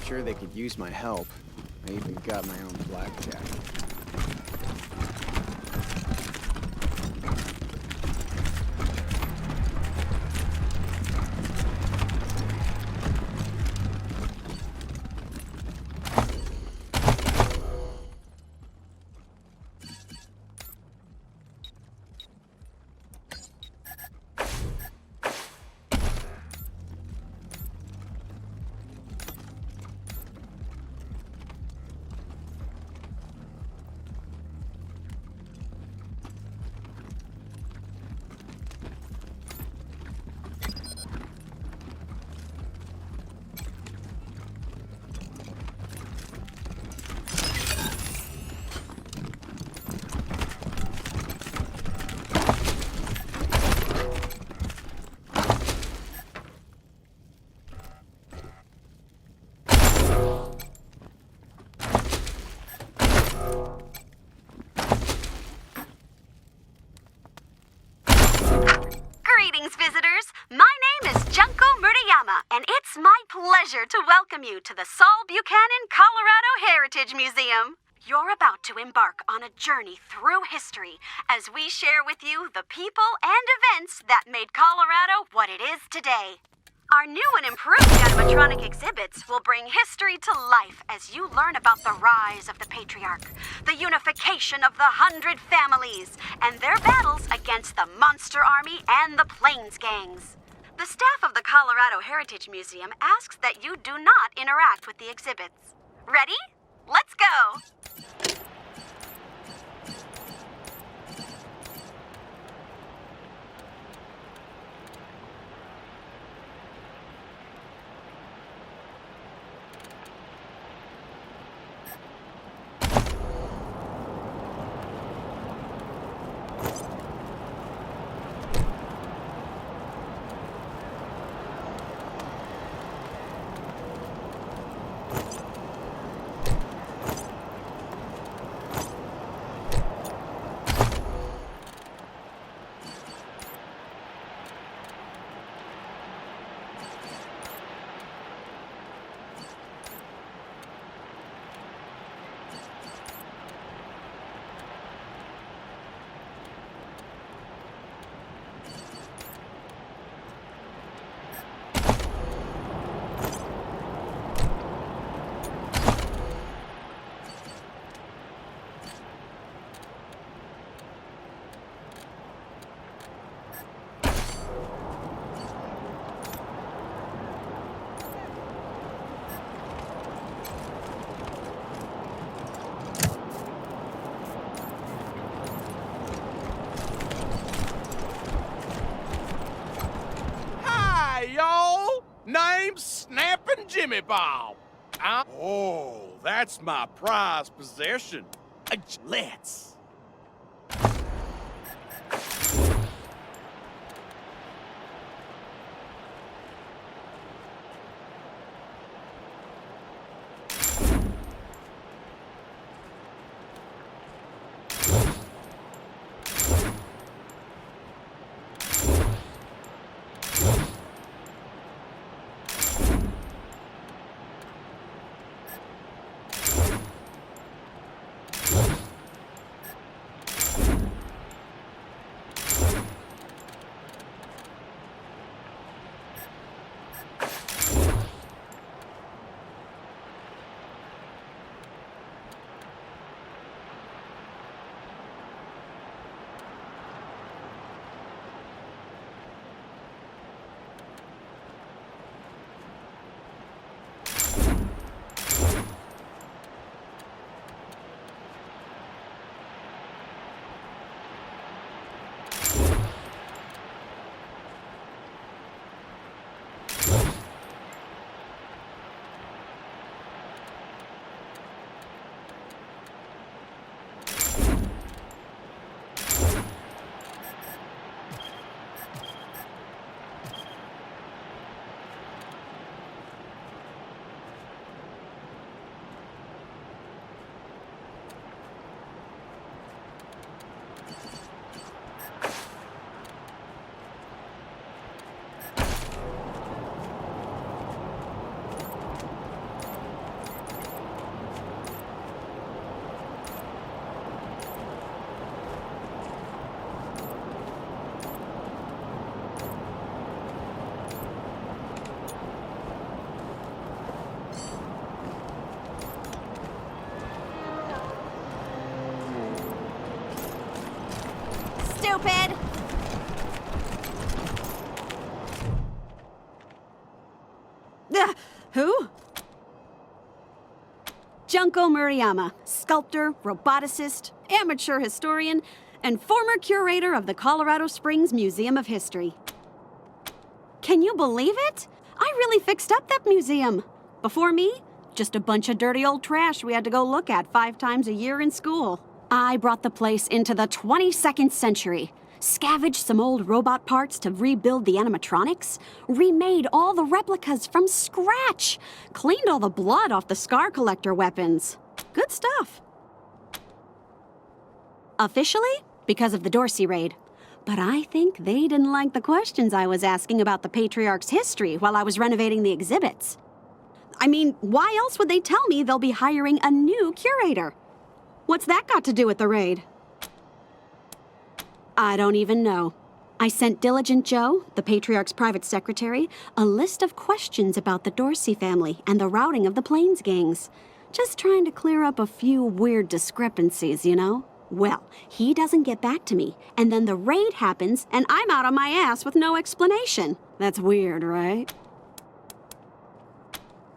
sure they could use my help. I even got my own blackjack. pleasure to welcome you to the Saul Buchanan Colorado Heritage Museum. You're about to embark on a journey through history as we share with you the people and events that made Colorado what it is today. Our new and improved animatronic exhibits will bring history to life as you learn about the rise of the Patriarch, the unification of the 100 families, and their battles against the Monster Army and the Plains Gangs. The staff of the Colorado Heritage Museum asks that you do not interact with the exhibits. Ready? Let's go! Name's Snappin' Jimmy Bob. Oh, that's my prized possession. Let's. stupid! Who? Junko Murayama, sculptor, roboticist, amateur historian, and former curator of the Colorado Springs Museum of History. Can you believe it? I really fixed up that museum. Before me, just a bunch of dirty old trash we had to go look at 5 times a year in school. I brought the place into the 22nd century, scavenged some old robot parts to rebuild the animatronics, remade all the replicas from scratch, cleaned all the blood off the scar collector weapons. Good stuff. Officially, because of the Dorsey raid. But I think they didn't like the questions I was asking about the Patriarch's history while I was renovating the exhibits. I mean, why else would they tell me they'll be hiring a new curator? What's that got to do with the raid? I don't even know. I sent Diligent Joe, the Patriarch's private secretary, a list of questions about the Dorsey family and the routing of the Plains gangs. Just trying to clear up a few weird discrepancies, you know? Well, he doesn't get back to me, and then the raid happens, and I'm out on my ass with no explanation. That's weird, right?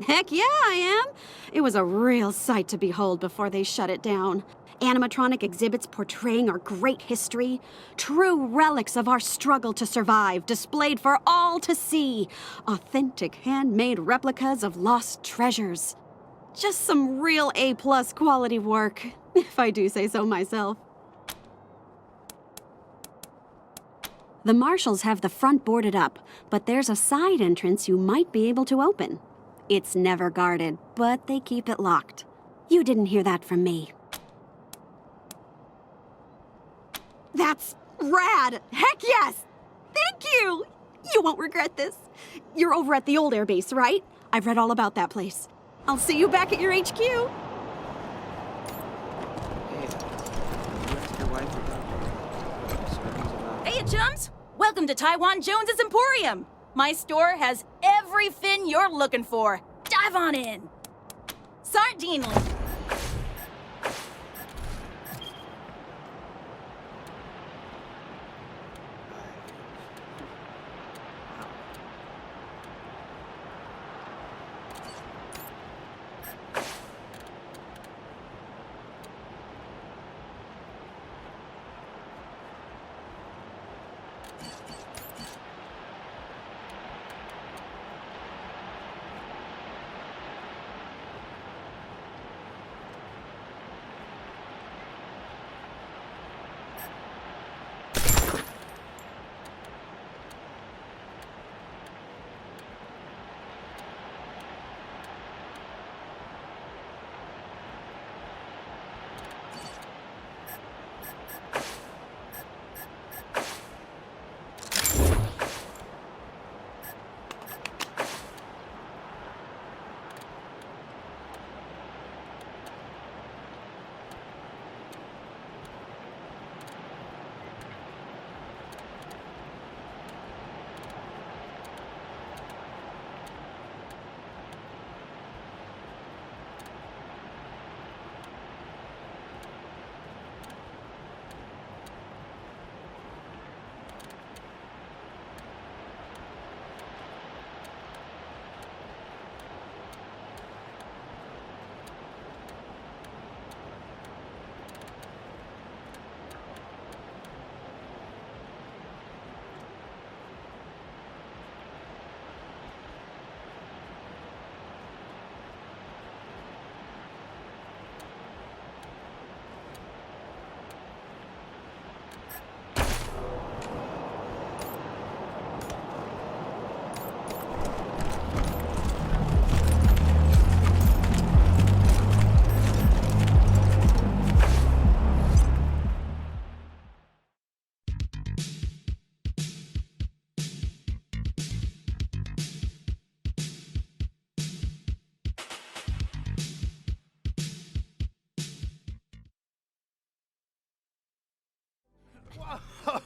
Heck yeah, I am. It was a real sight to behold before they shut it down. Animatronic exhibits portraying our great history, true relics of our struggle to survive, displayed for all to see. Authentic handmade replicas of lost treasures. Just some real A-plus quality work, if I do say so myself. The marshals have the front boarded up, but there's a side entrance you might be able to open. It's never guarded, but they keep it locked. You didn't hear that from me. That's rad! Heck yes! Thank you! You won't regret this. You're over at the old airbase, right? I've read all about that place. I'll see you back at your HQ. Hey, you ask your wife about stories about... Hey, chums! Welcome to Taiwan Jones's Emporium. My store has every fin you're looking for. Dive on in. Sardinely.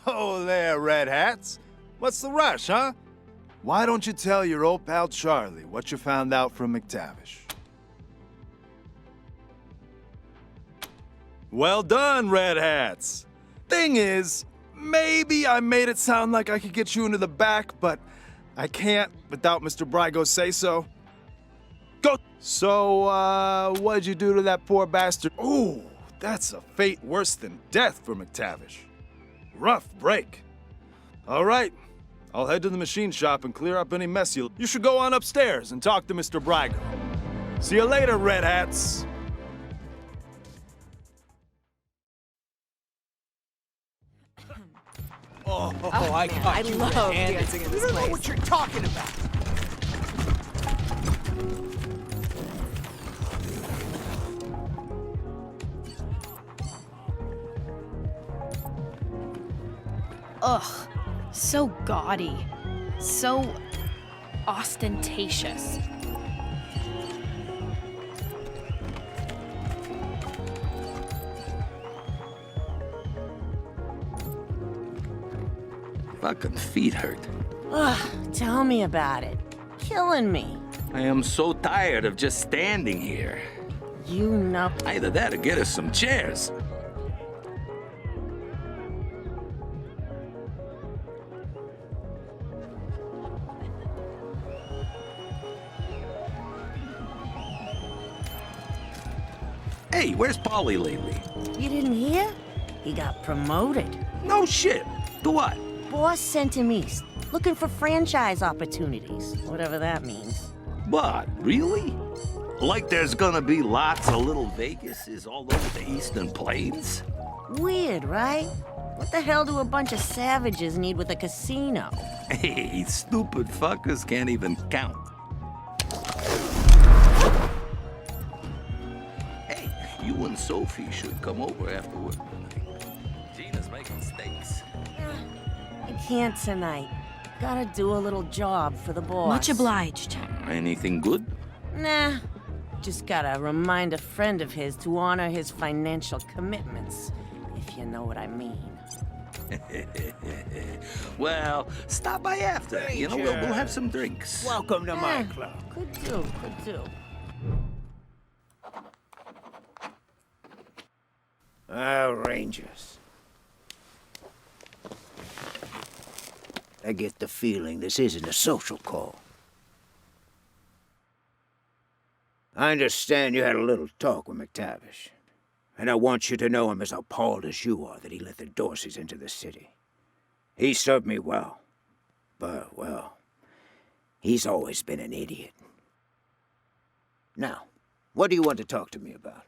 Oh, there, Red Hats. What's the rush, huh? Why don't you tell your old pal Charlie what you found out from McTavish? Well done, Red Hats. Thing is, maybe I made it sound like I could get you into the back, but I can't without Mr. Brygo's say-so. Go! So, what'd you do to that poor bastard? Ooh, that's a fate worse than death for McTavish. Rough break. All right, I'll head to the machine shop and clear up any mess you should go on upstairs and talk to Mr. Brygo. See you later, Red Hats. Oh, I caught you love red-handed. dancing in this You don't know place. what you're talking about. Ugh, so gaudy. So ostentatious. Fucking feet hurt. Ugh, tell me about it. Killing me. I am so tired of just standing here. You know. Either that or get us some chairs. Hey, where's Paulie lately? You didn't hear? He got promoted. No shit. To what? Boss sent him east, looking for franchise opportunities, whatever that means. What? Really? Like there's gonna be lots of little Vegases all over the Eastern Plains? Weird, right? What the hell do a bunch of savages need with a casino? Hey, stupid fuckers can't even count. Hey, you and Sophie should come over after work tonight. Gina's making steaks. I can't tonight. Gotta do a little job for the boss. Much obliged. Anything good? Nah. Just gotta remind a friend of his to honor his financial commitments, if you know what I mean. Well, stop by after. You know, we'll have some drinks. Welcome to my club. Could do, could do. Rangers. I get the feeling this isn't a social call. I understand you had a little talk with McTavish, and I want you to know I'm as appalled as you are that he let the Dorseys into the city. He served me well, but, well, he's always been an idiot. Now, what do you want to talk to me about?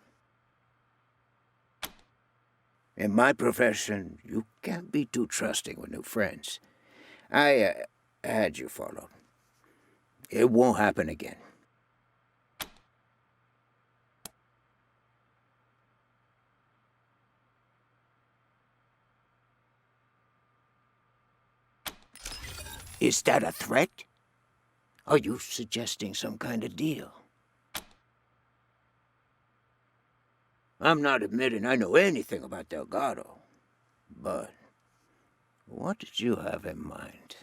In my profession, you can't be too trusting with new friends. I had you followed. It won't happen again. Is that a threat? Are you suggesting some kind of deal? I'm not admitting I know anything about Delgado, but what did you have in mind?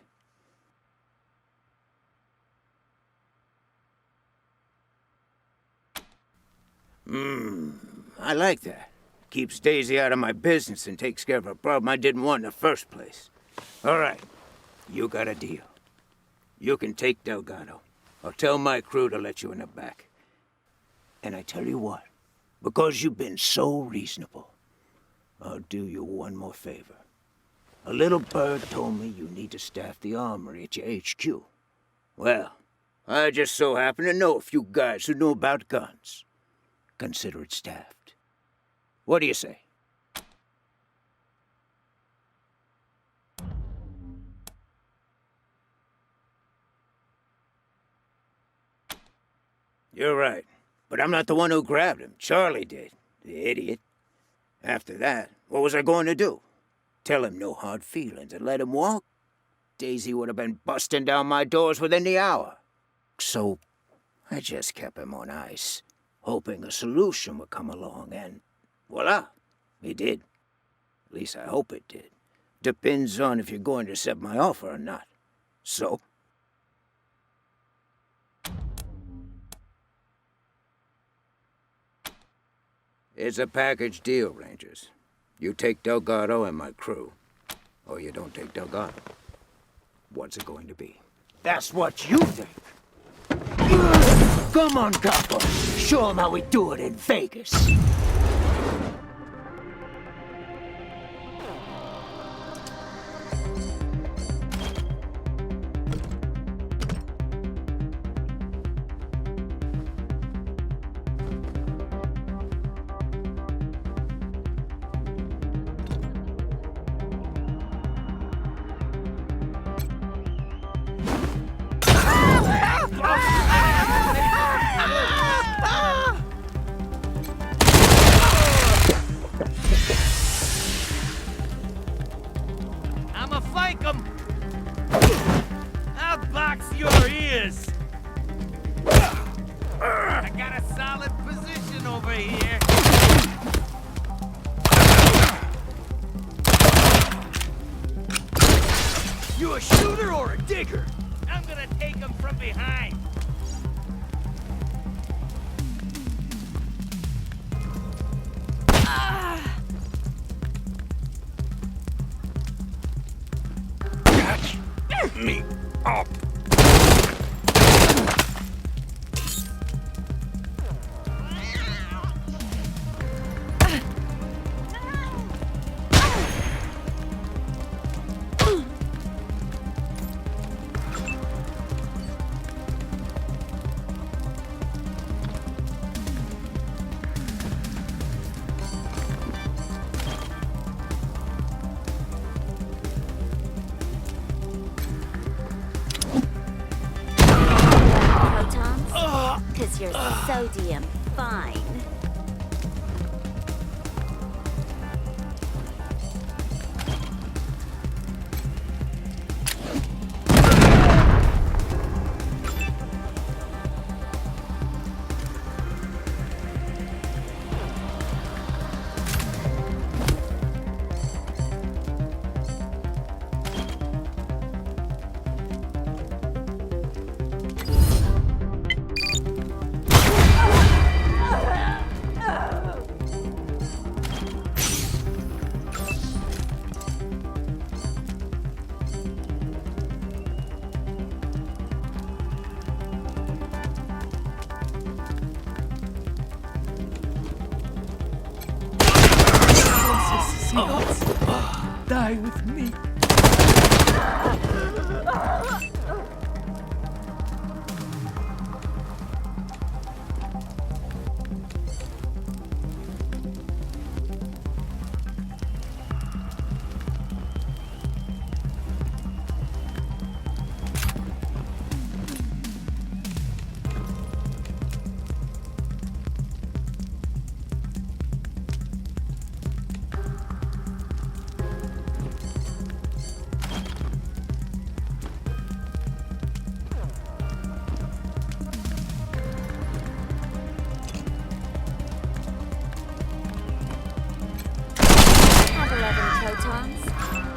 I like that. Keeps Daisy out of my business and takes care of a problem I didn't want in the first place. All right, you got a deal. You can take Delgado. I'll tell my crew to let you in the back. And I tell you what, because you've been so reasonable, I'll do you one more favor. A little bird told me you need to staff the armory at your HQ. Well, I just so happen to know a few guys who know about guns. Consider it staffed. What do you say? You're right. But I'm not the one who grabbed him. Charlie did. The idiot. After that, what was I going to do? Tell him no hard feelings and let him walk? Daisy would have been busting down my doors within the hour. So, I just kept him on ice, hoping a solution would come along, and voila, it did. At least I hope it did. Depends on if you're going to accept my offer or not. So? It's a package deal, Rangers. You take Delgado and my crew. or you don't take Delgado. What's it going to be? That's what you think. Come on, Capo. Show 'em how we do it in Vegas. I'ma flank him! I'll box your ears! I got a solid position over here. You a shooter or a digger? I'm gonna take him from behind. Catch me up. Because you're so damn fine. Die with me.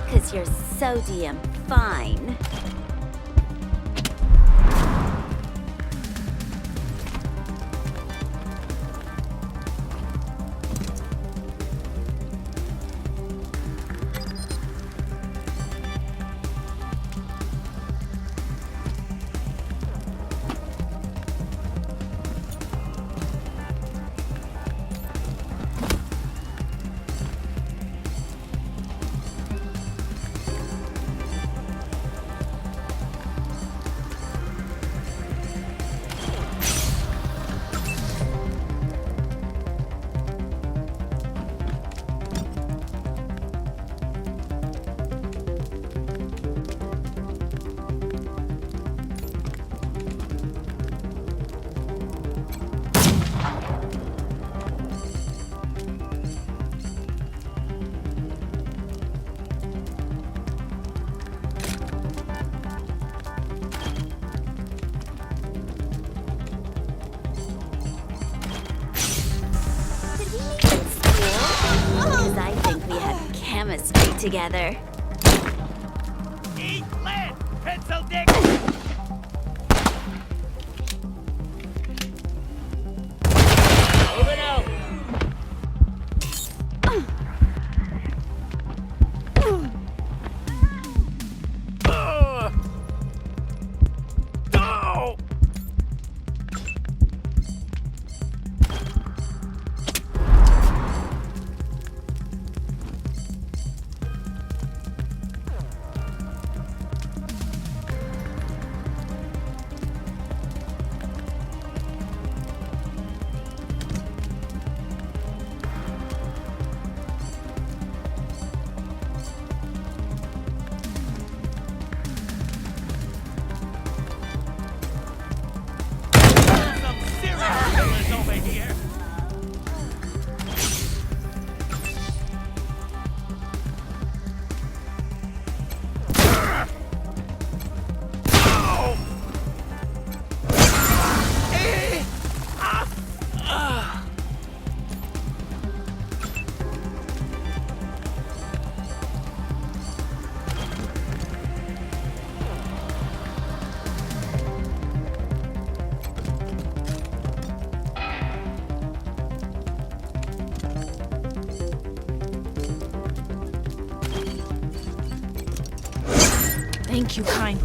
Because you're so damn fine. Because I think we had chemistry together. Eat lead, pencil dick! Moving out! Thank you kindly.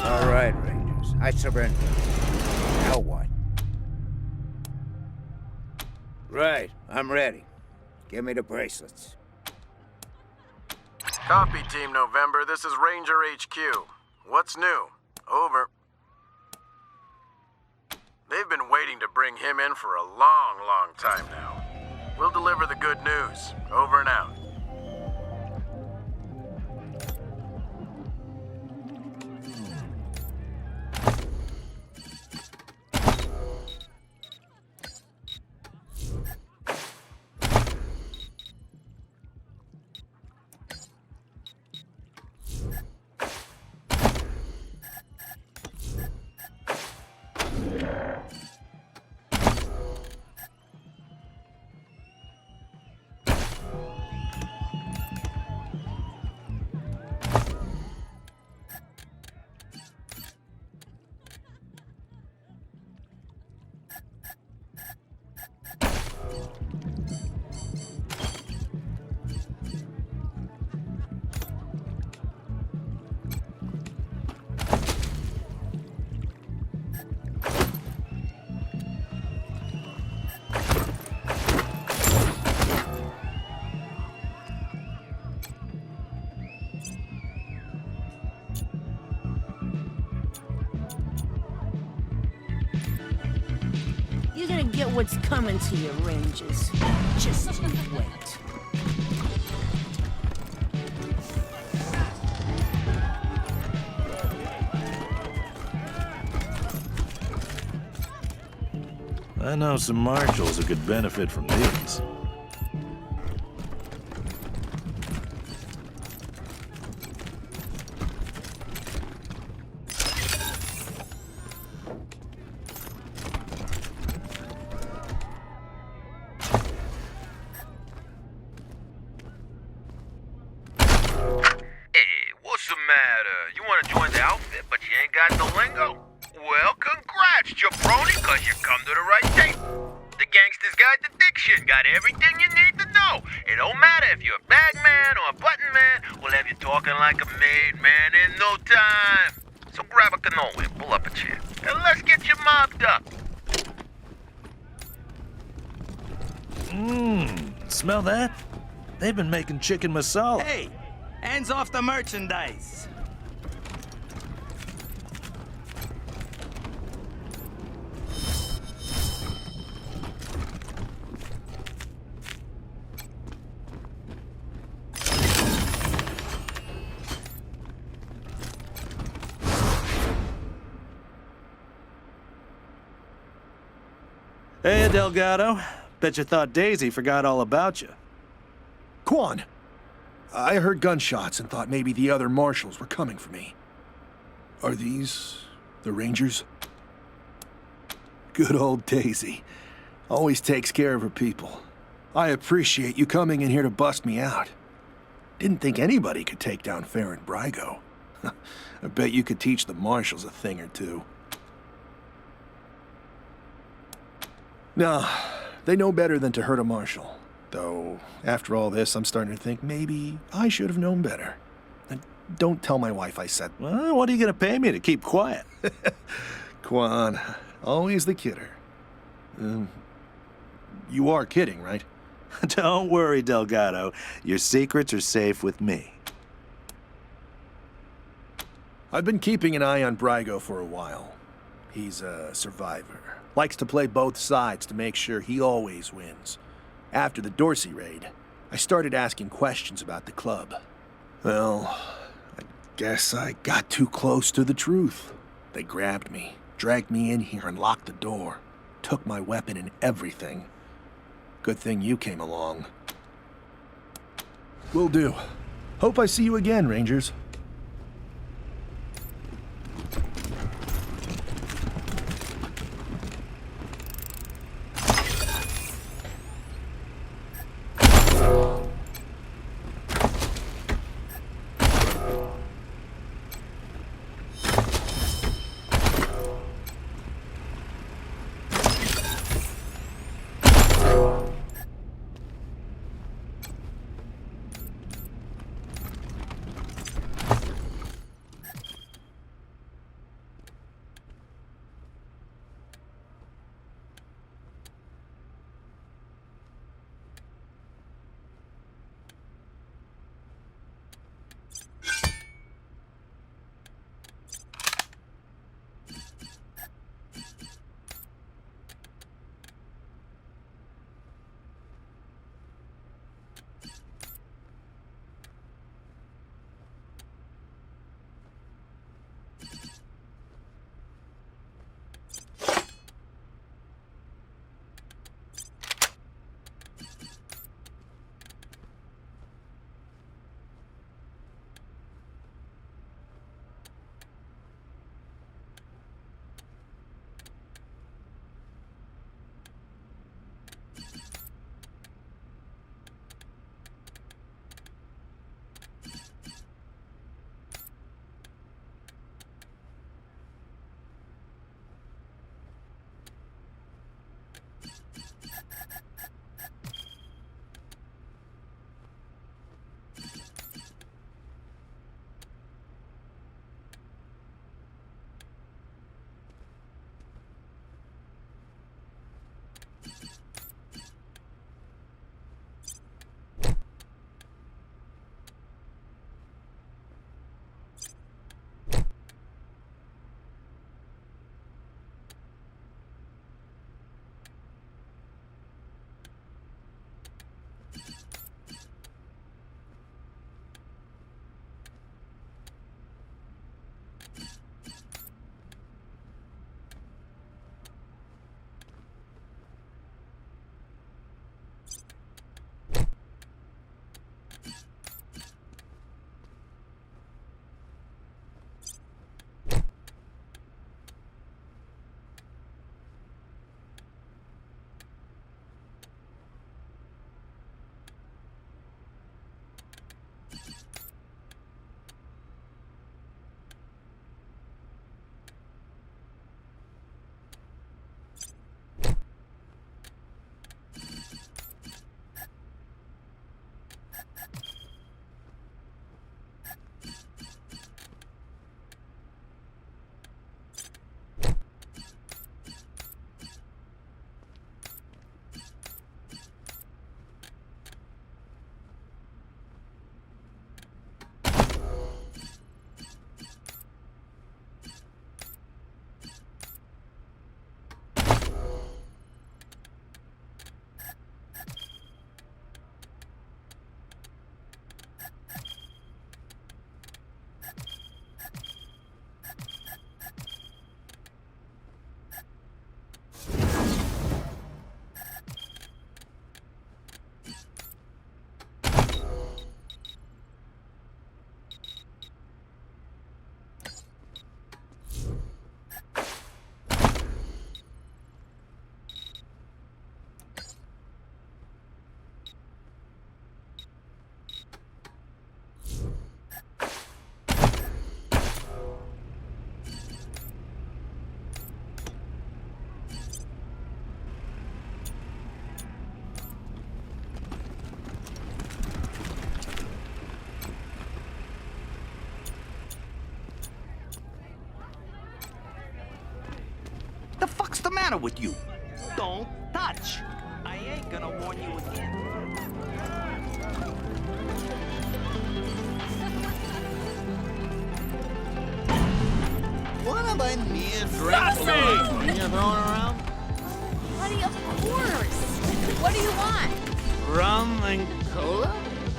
All right, Rangers. I surrender. Now what? Right, I'm ready. Give me the bracelets. Copy, Team November. This is Ranger HQ. What's new? Over. They've been waiting to bring him in for a long, long time now. We'll deliver the good news. Over and out. You're gonna get what's coming to you, Rangers. Just you wait. I know some marshals who could benefit from these. What's the matter? You want to join the outfit, but you ain't got the lingo? Well, congrats, jabroni, because you come to the right tape. The Gangster's Guide to Diction got everything you need to know. It don't matter if you're a bag man or a button man, we'll have you talking like a made man in no time. So grab a cannoli and pull up a chair, and let's get you mobbed up. Smell that? They've been making chicken masala. Hey, hands off the merchandise. Hey, Delgado. Bet you thought Daisy forgot all about you. Quan, I heard gunshots and thought maybe the other marshals were coming for me. Are these the Rangers? Good old Daisy. Always takes care of her people. I appreciate you coming in here to bust me out. Didn't think anybody could take down Faran Brygo. I bet you could teach the marshals a thing or two. No, they know better than to hurt a marshal. Though, after all this, I'm starting to think maybe I should have known better. And don't tell my wife I said... Well, what are you going to pay me to keep quiet? Quan, always the kidder. You are kidding, right? Don't worry, Delgado. Your secrets are safe with me. I've been keeping an eye on Brygo for a while. He's a survivor. Likes to play both sides to make sure he always wins. After the Dorsey raid, I started asking questions about the club. Well, I guess I got too close to the truth. They grabbed me, dragged me in here and locked the door. Took my weapon and everything. Good thing you came along. Will do. Hope I see you again, Rangers. matter with you? Don't touch. I ain't gonna warn you again. What am I near drinking? You throwing around? Buddy, of course. What do you want? Rum and cola?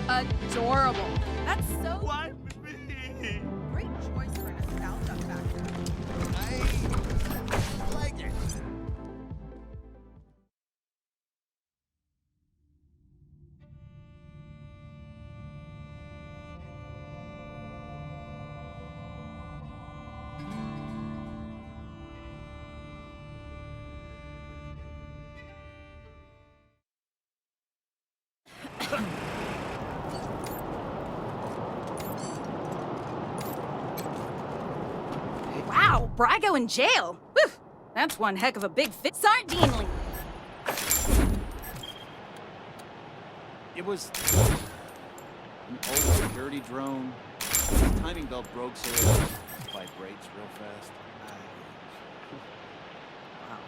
Adorable. That's so... Why me? Great choice for a nostalgia factor. I like it. Wow, Brygo in jail. Whew, that's one heck of a big fit. Sardinely. It was an old security drone. The timing belt broke, so it vibrates real fast. Wow.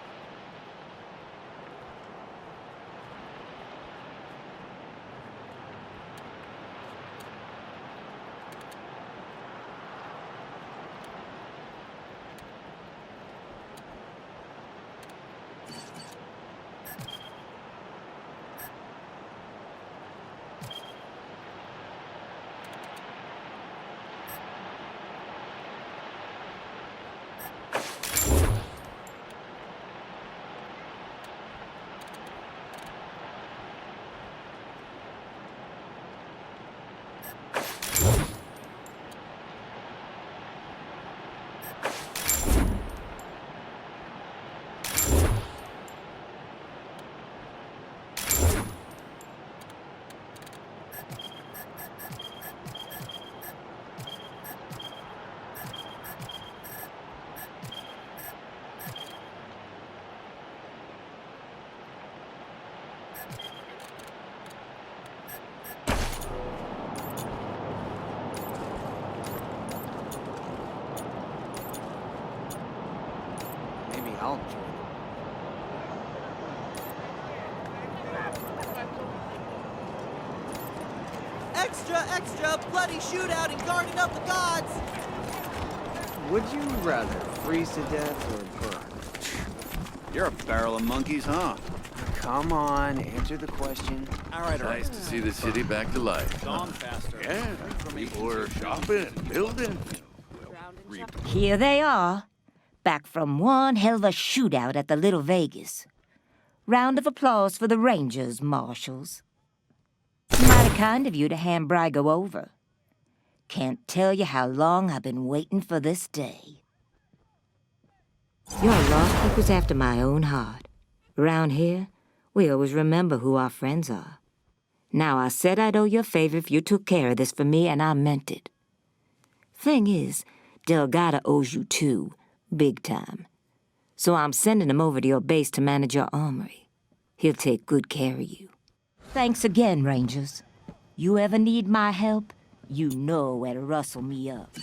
I'll join them. Extra, extra, bloody shootout in Garden of the Gods! Would you rather freeze to death or burn? You're a barrel of monkeys, huh? Come on, answer the question. All right, all right. Nice to see the city back to life. Gone faster. Yeah, people are shopping, building. Here they are, back from one hell of a shootout at the Little Vegas. Round of applause for the Rangers, Marshals. Mighty kind of you to hand Brygo over. Can't tell you how long I've been waiting for this day. You're a law keeper's after my own heart. Around here, we always remember who our friends are. Now, I said I'd owe you a favor if you took care of this for me, and I meant it. Thing is, Delgado owes you too, big time. So I'm sending him over to your base to manage your armory. He'll take good care of you. Thanks again, Rangers. You ever need my help, you know where to rustle me up.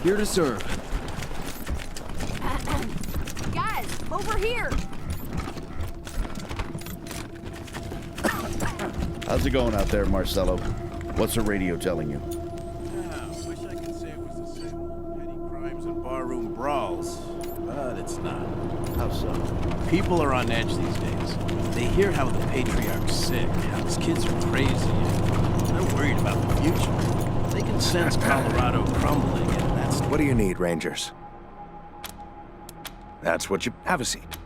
Here to serve. Guys, over here! How's it going out there, Marcelo? What's the radio telling you? Wish I could say it was the same old petty crimes and barroom brawls, but it's not. How so? People are on edge these days. They hear how the patriarch's sick, how his kids are crazy, and they're worried about the future. They can sense Colorado crumbling, and that's... What do you need, Rangers? That's what you... Have a seat.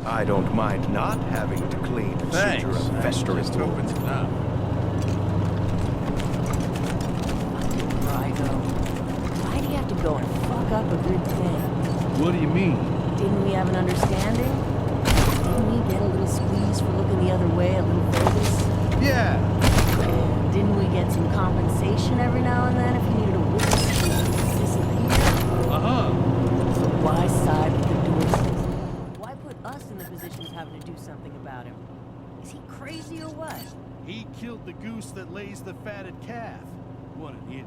I don't mind not having to clean a suture of festering wounds. Brygo. Why do you have to go and fuck up a good thing? What do you mean? Didn't we have an understanding? Didn't we get a little squeeze for looking the other way a little Vegas? Yeah. And didn't we get some compensation every now and then if you needed a witness to disappear? Uh-huh. So why side with the Dorsets? Why put us in the position of having to do something about him? Is he crazy or what? He killed the goose that lays the fatted calf. What an idiot.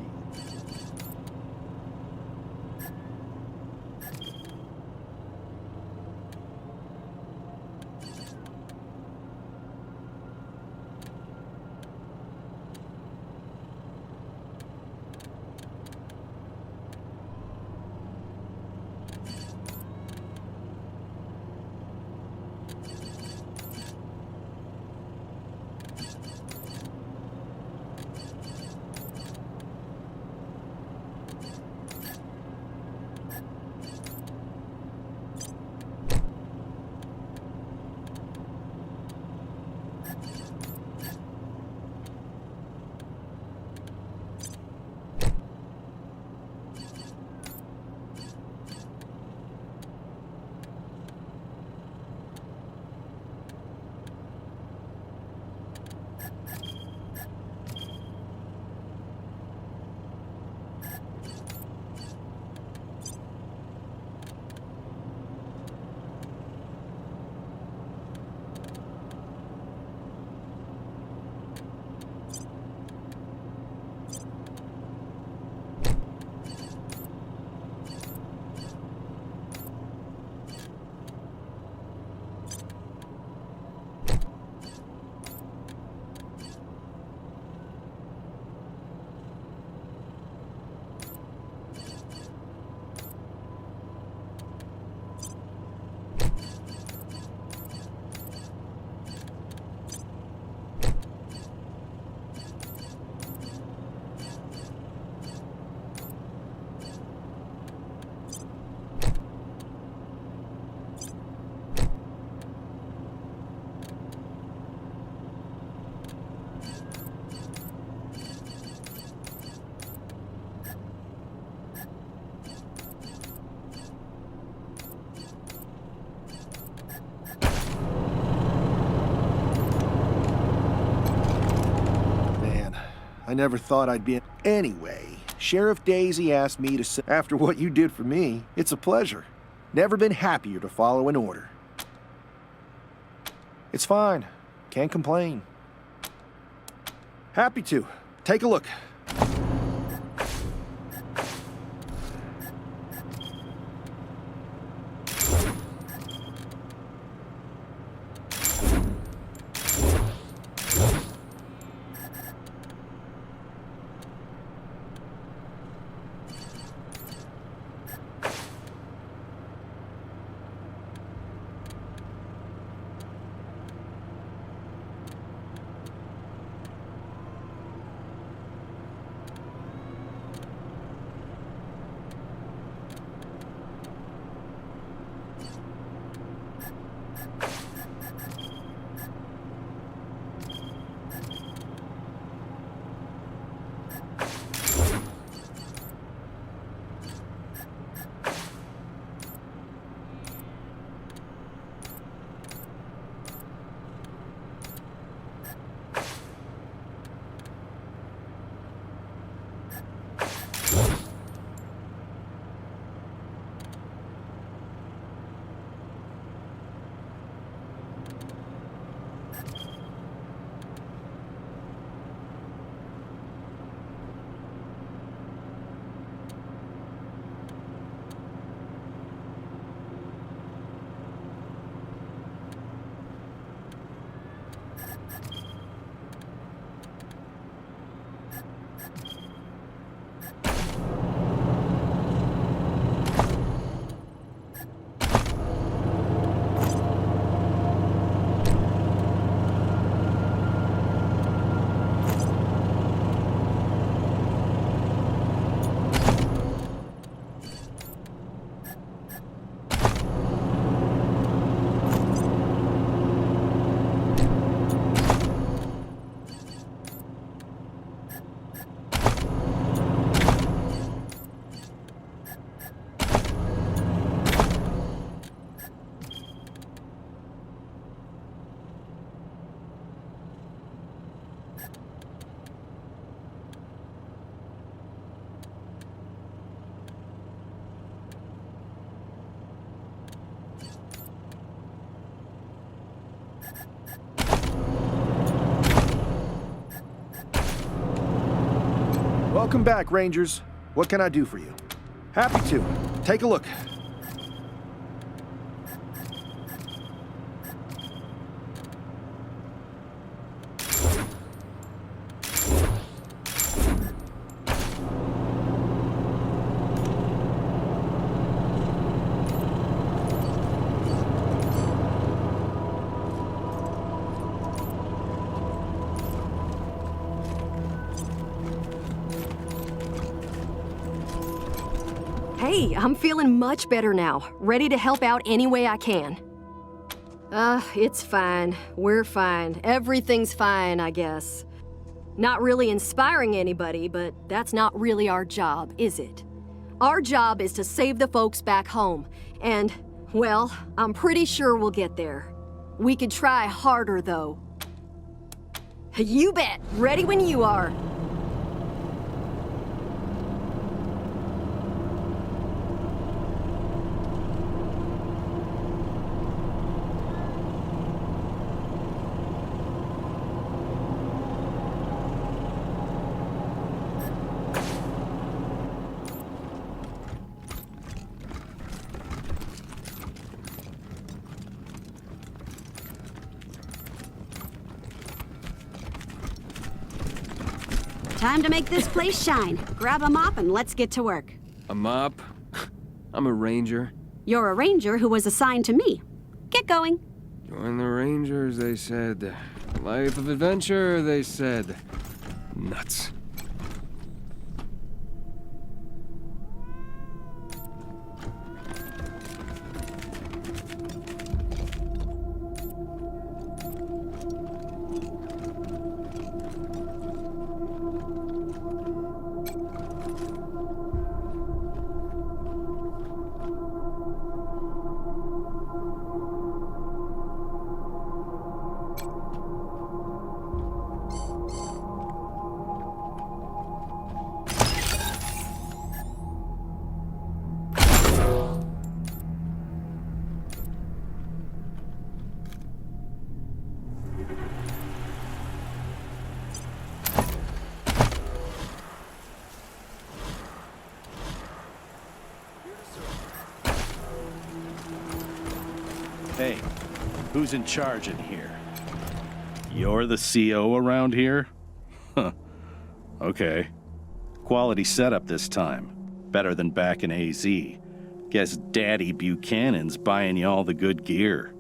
I never thought I'd be... Anyway, Sheriff Daisy asked me to say, after what you did for me, it's a pleasure. Never been happier to follow an order. It's fine. Can't complain. Happy to. Take a look. Welcome back, Rangers. What can I do for you? Happy to. Take a look. Hey, I'm feeling much better now. Ready to help out any way I can. It's fine. We're fine. Everything's fine, I guess. Not really inspiring anybody, but that's not really our job, is it? Our job is to save the folks back home. And, well, I'm pretty sure we'll get there. We could try harder, though. You bet. Ready when you are. Time to make this place shine. Grab a mop and let's get to work. A mop? I'm a ranger. You're a ranger who was assigned to me. Get going. Join the Rangers, they said. Life of adventure, they said. Nuts. Hey, who's in charge in here? You're the CO around here? Huh. Okay. Quality setup this time. Better than back in AZ. Guess Daddy Buchanan's buying you all the good gear.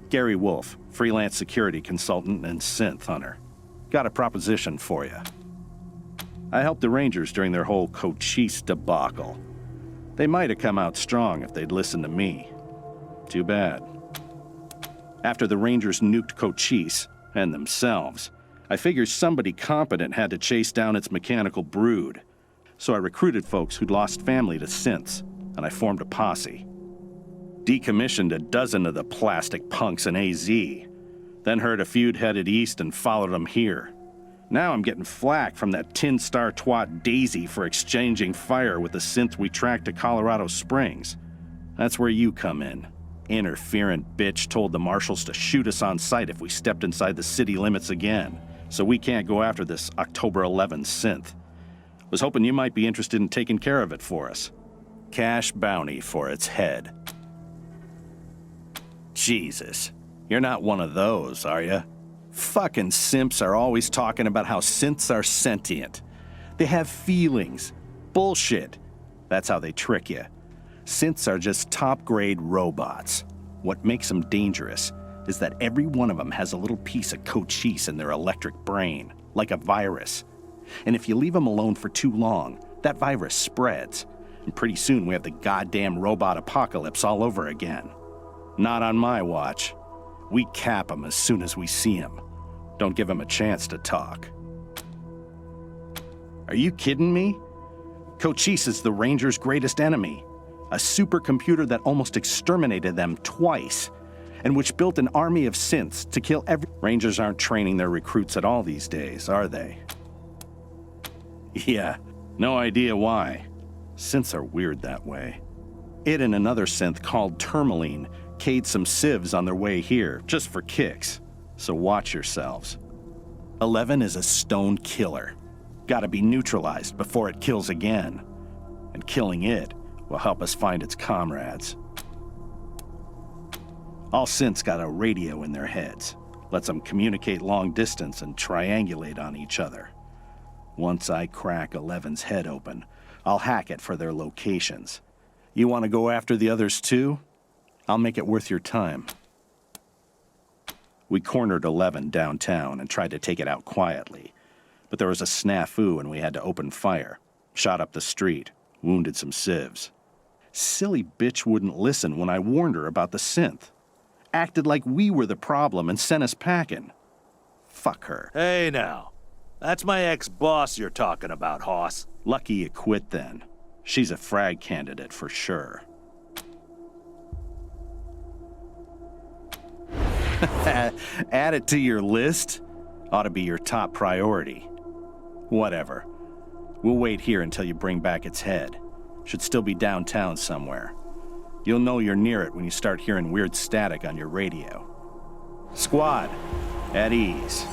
Gary Wolf, freelance security consultant and synth hunter. Got a proposition for you. I helped the Rangers during their whole Cochise debacle. They might have come out strong if they'd listened to me. Too bad. After the Rangers nuked Cochise, and themselves, I figured somebody competent had to chase down its mechanical brood. So I recruited folks who'd lost family to synths, and I formed a posse. Decommissioned a dozen of the plastic punks in AZ, then heard a feud headed east and followed them here. Now I'm getting flack from that tin star twat Daisy for exchanging fire with the synth we tracked to Colorado Springs. That's where you come in. Interferent bitch told the marshals to shoot us on sight if we stepped inside the city limits again, so we can't go after this October 11 synth. Was hoping you might be interested in taking care of it for us. Cash bounty for its head. Jesus, you're not one of those, are you? Fucking simps are always talking about how synths are sentient. They have feelings. Bullshit. That's how they trick you. Synths are just top-grade robots. What makes them dangerous is that every one of them has a little piece of Cochise in their electric brain, like a virus. And if you leave them alone for too long, that virus spreads. And pretty soon we have the goddamn robot apocalypse all over again. Not on my watch. We cap them as soon as we see them. Don't give them a chance to talk. Are you kidding me? Cochise is the Rangers' greatest enemy. A supercomputer that almost exterminated them twice, and which built an army of synths to kill every... Rangers aren't training their recruits at all these days, are they? Yeah, no idea why. Synths are weird that way. It and another synth called Tourmaline K'd some civs on their way here, just for kicks. So watch yourselves. 11 is a stone killer. Gotta be neutralized before it kills again. And killing it will help us find its comrades. All synths got a radio in their heads. Lets them communicate long distance and triangulate on each other. Once I crack 11's head open, I'll hack it for their locations. You want to go after the others too? I'll make it worth your time. We cornered 11 downtown and tried to take it out quietly. But there was a snafu and we had to open fire. Shot up the street, wounded some civs. Silly bitch wouldn't listen when I warned her about the synth. Acted like we were the problem and sent us packing. Fuck her. Hey now. That's my ex-boss you're talking about, hoss. Lucky you quit then. She's a frag candidate for sure. Add it to your list? Ought to be your top priority. Whatever. We'll wait here until you bring back its head. Should still be downtown somewhere. You'll know you're near it when you start hearing weird static on your radio. Squad, at ease.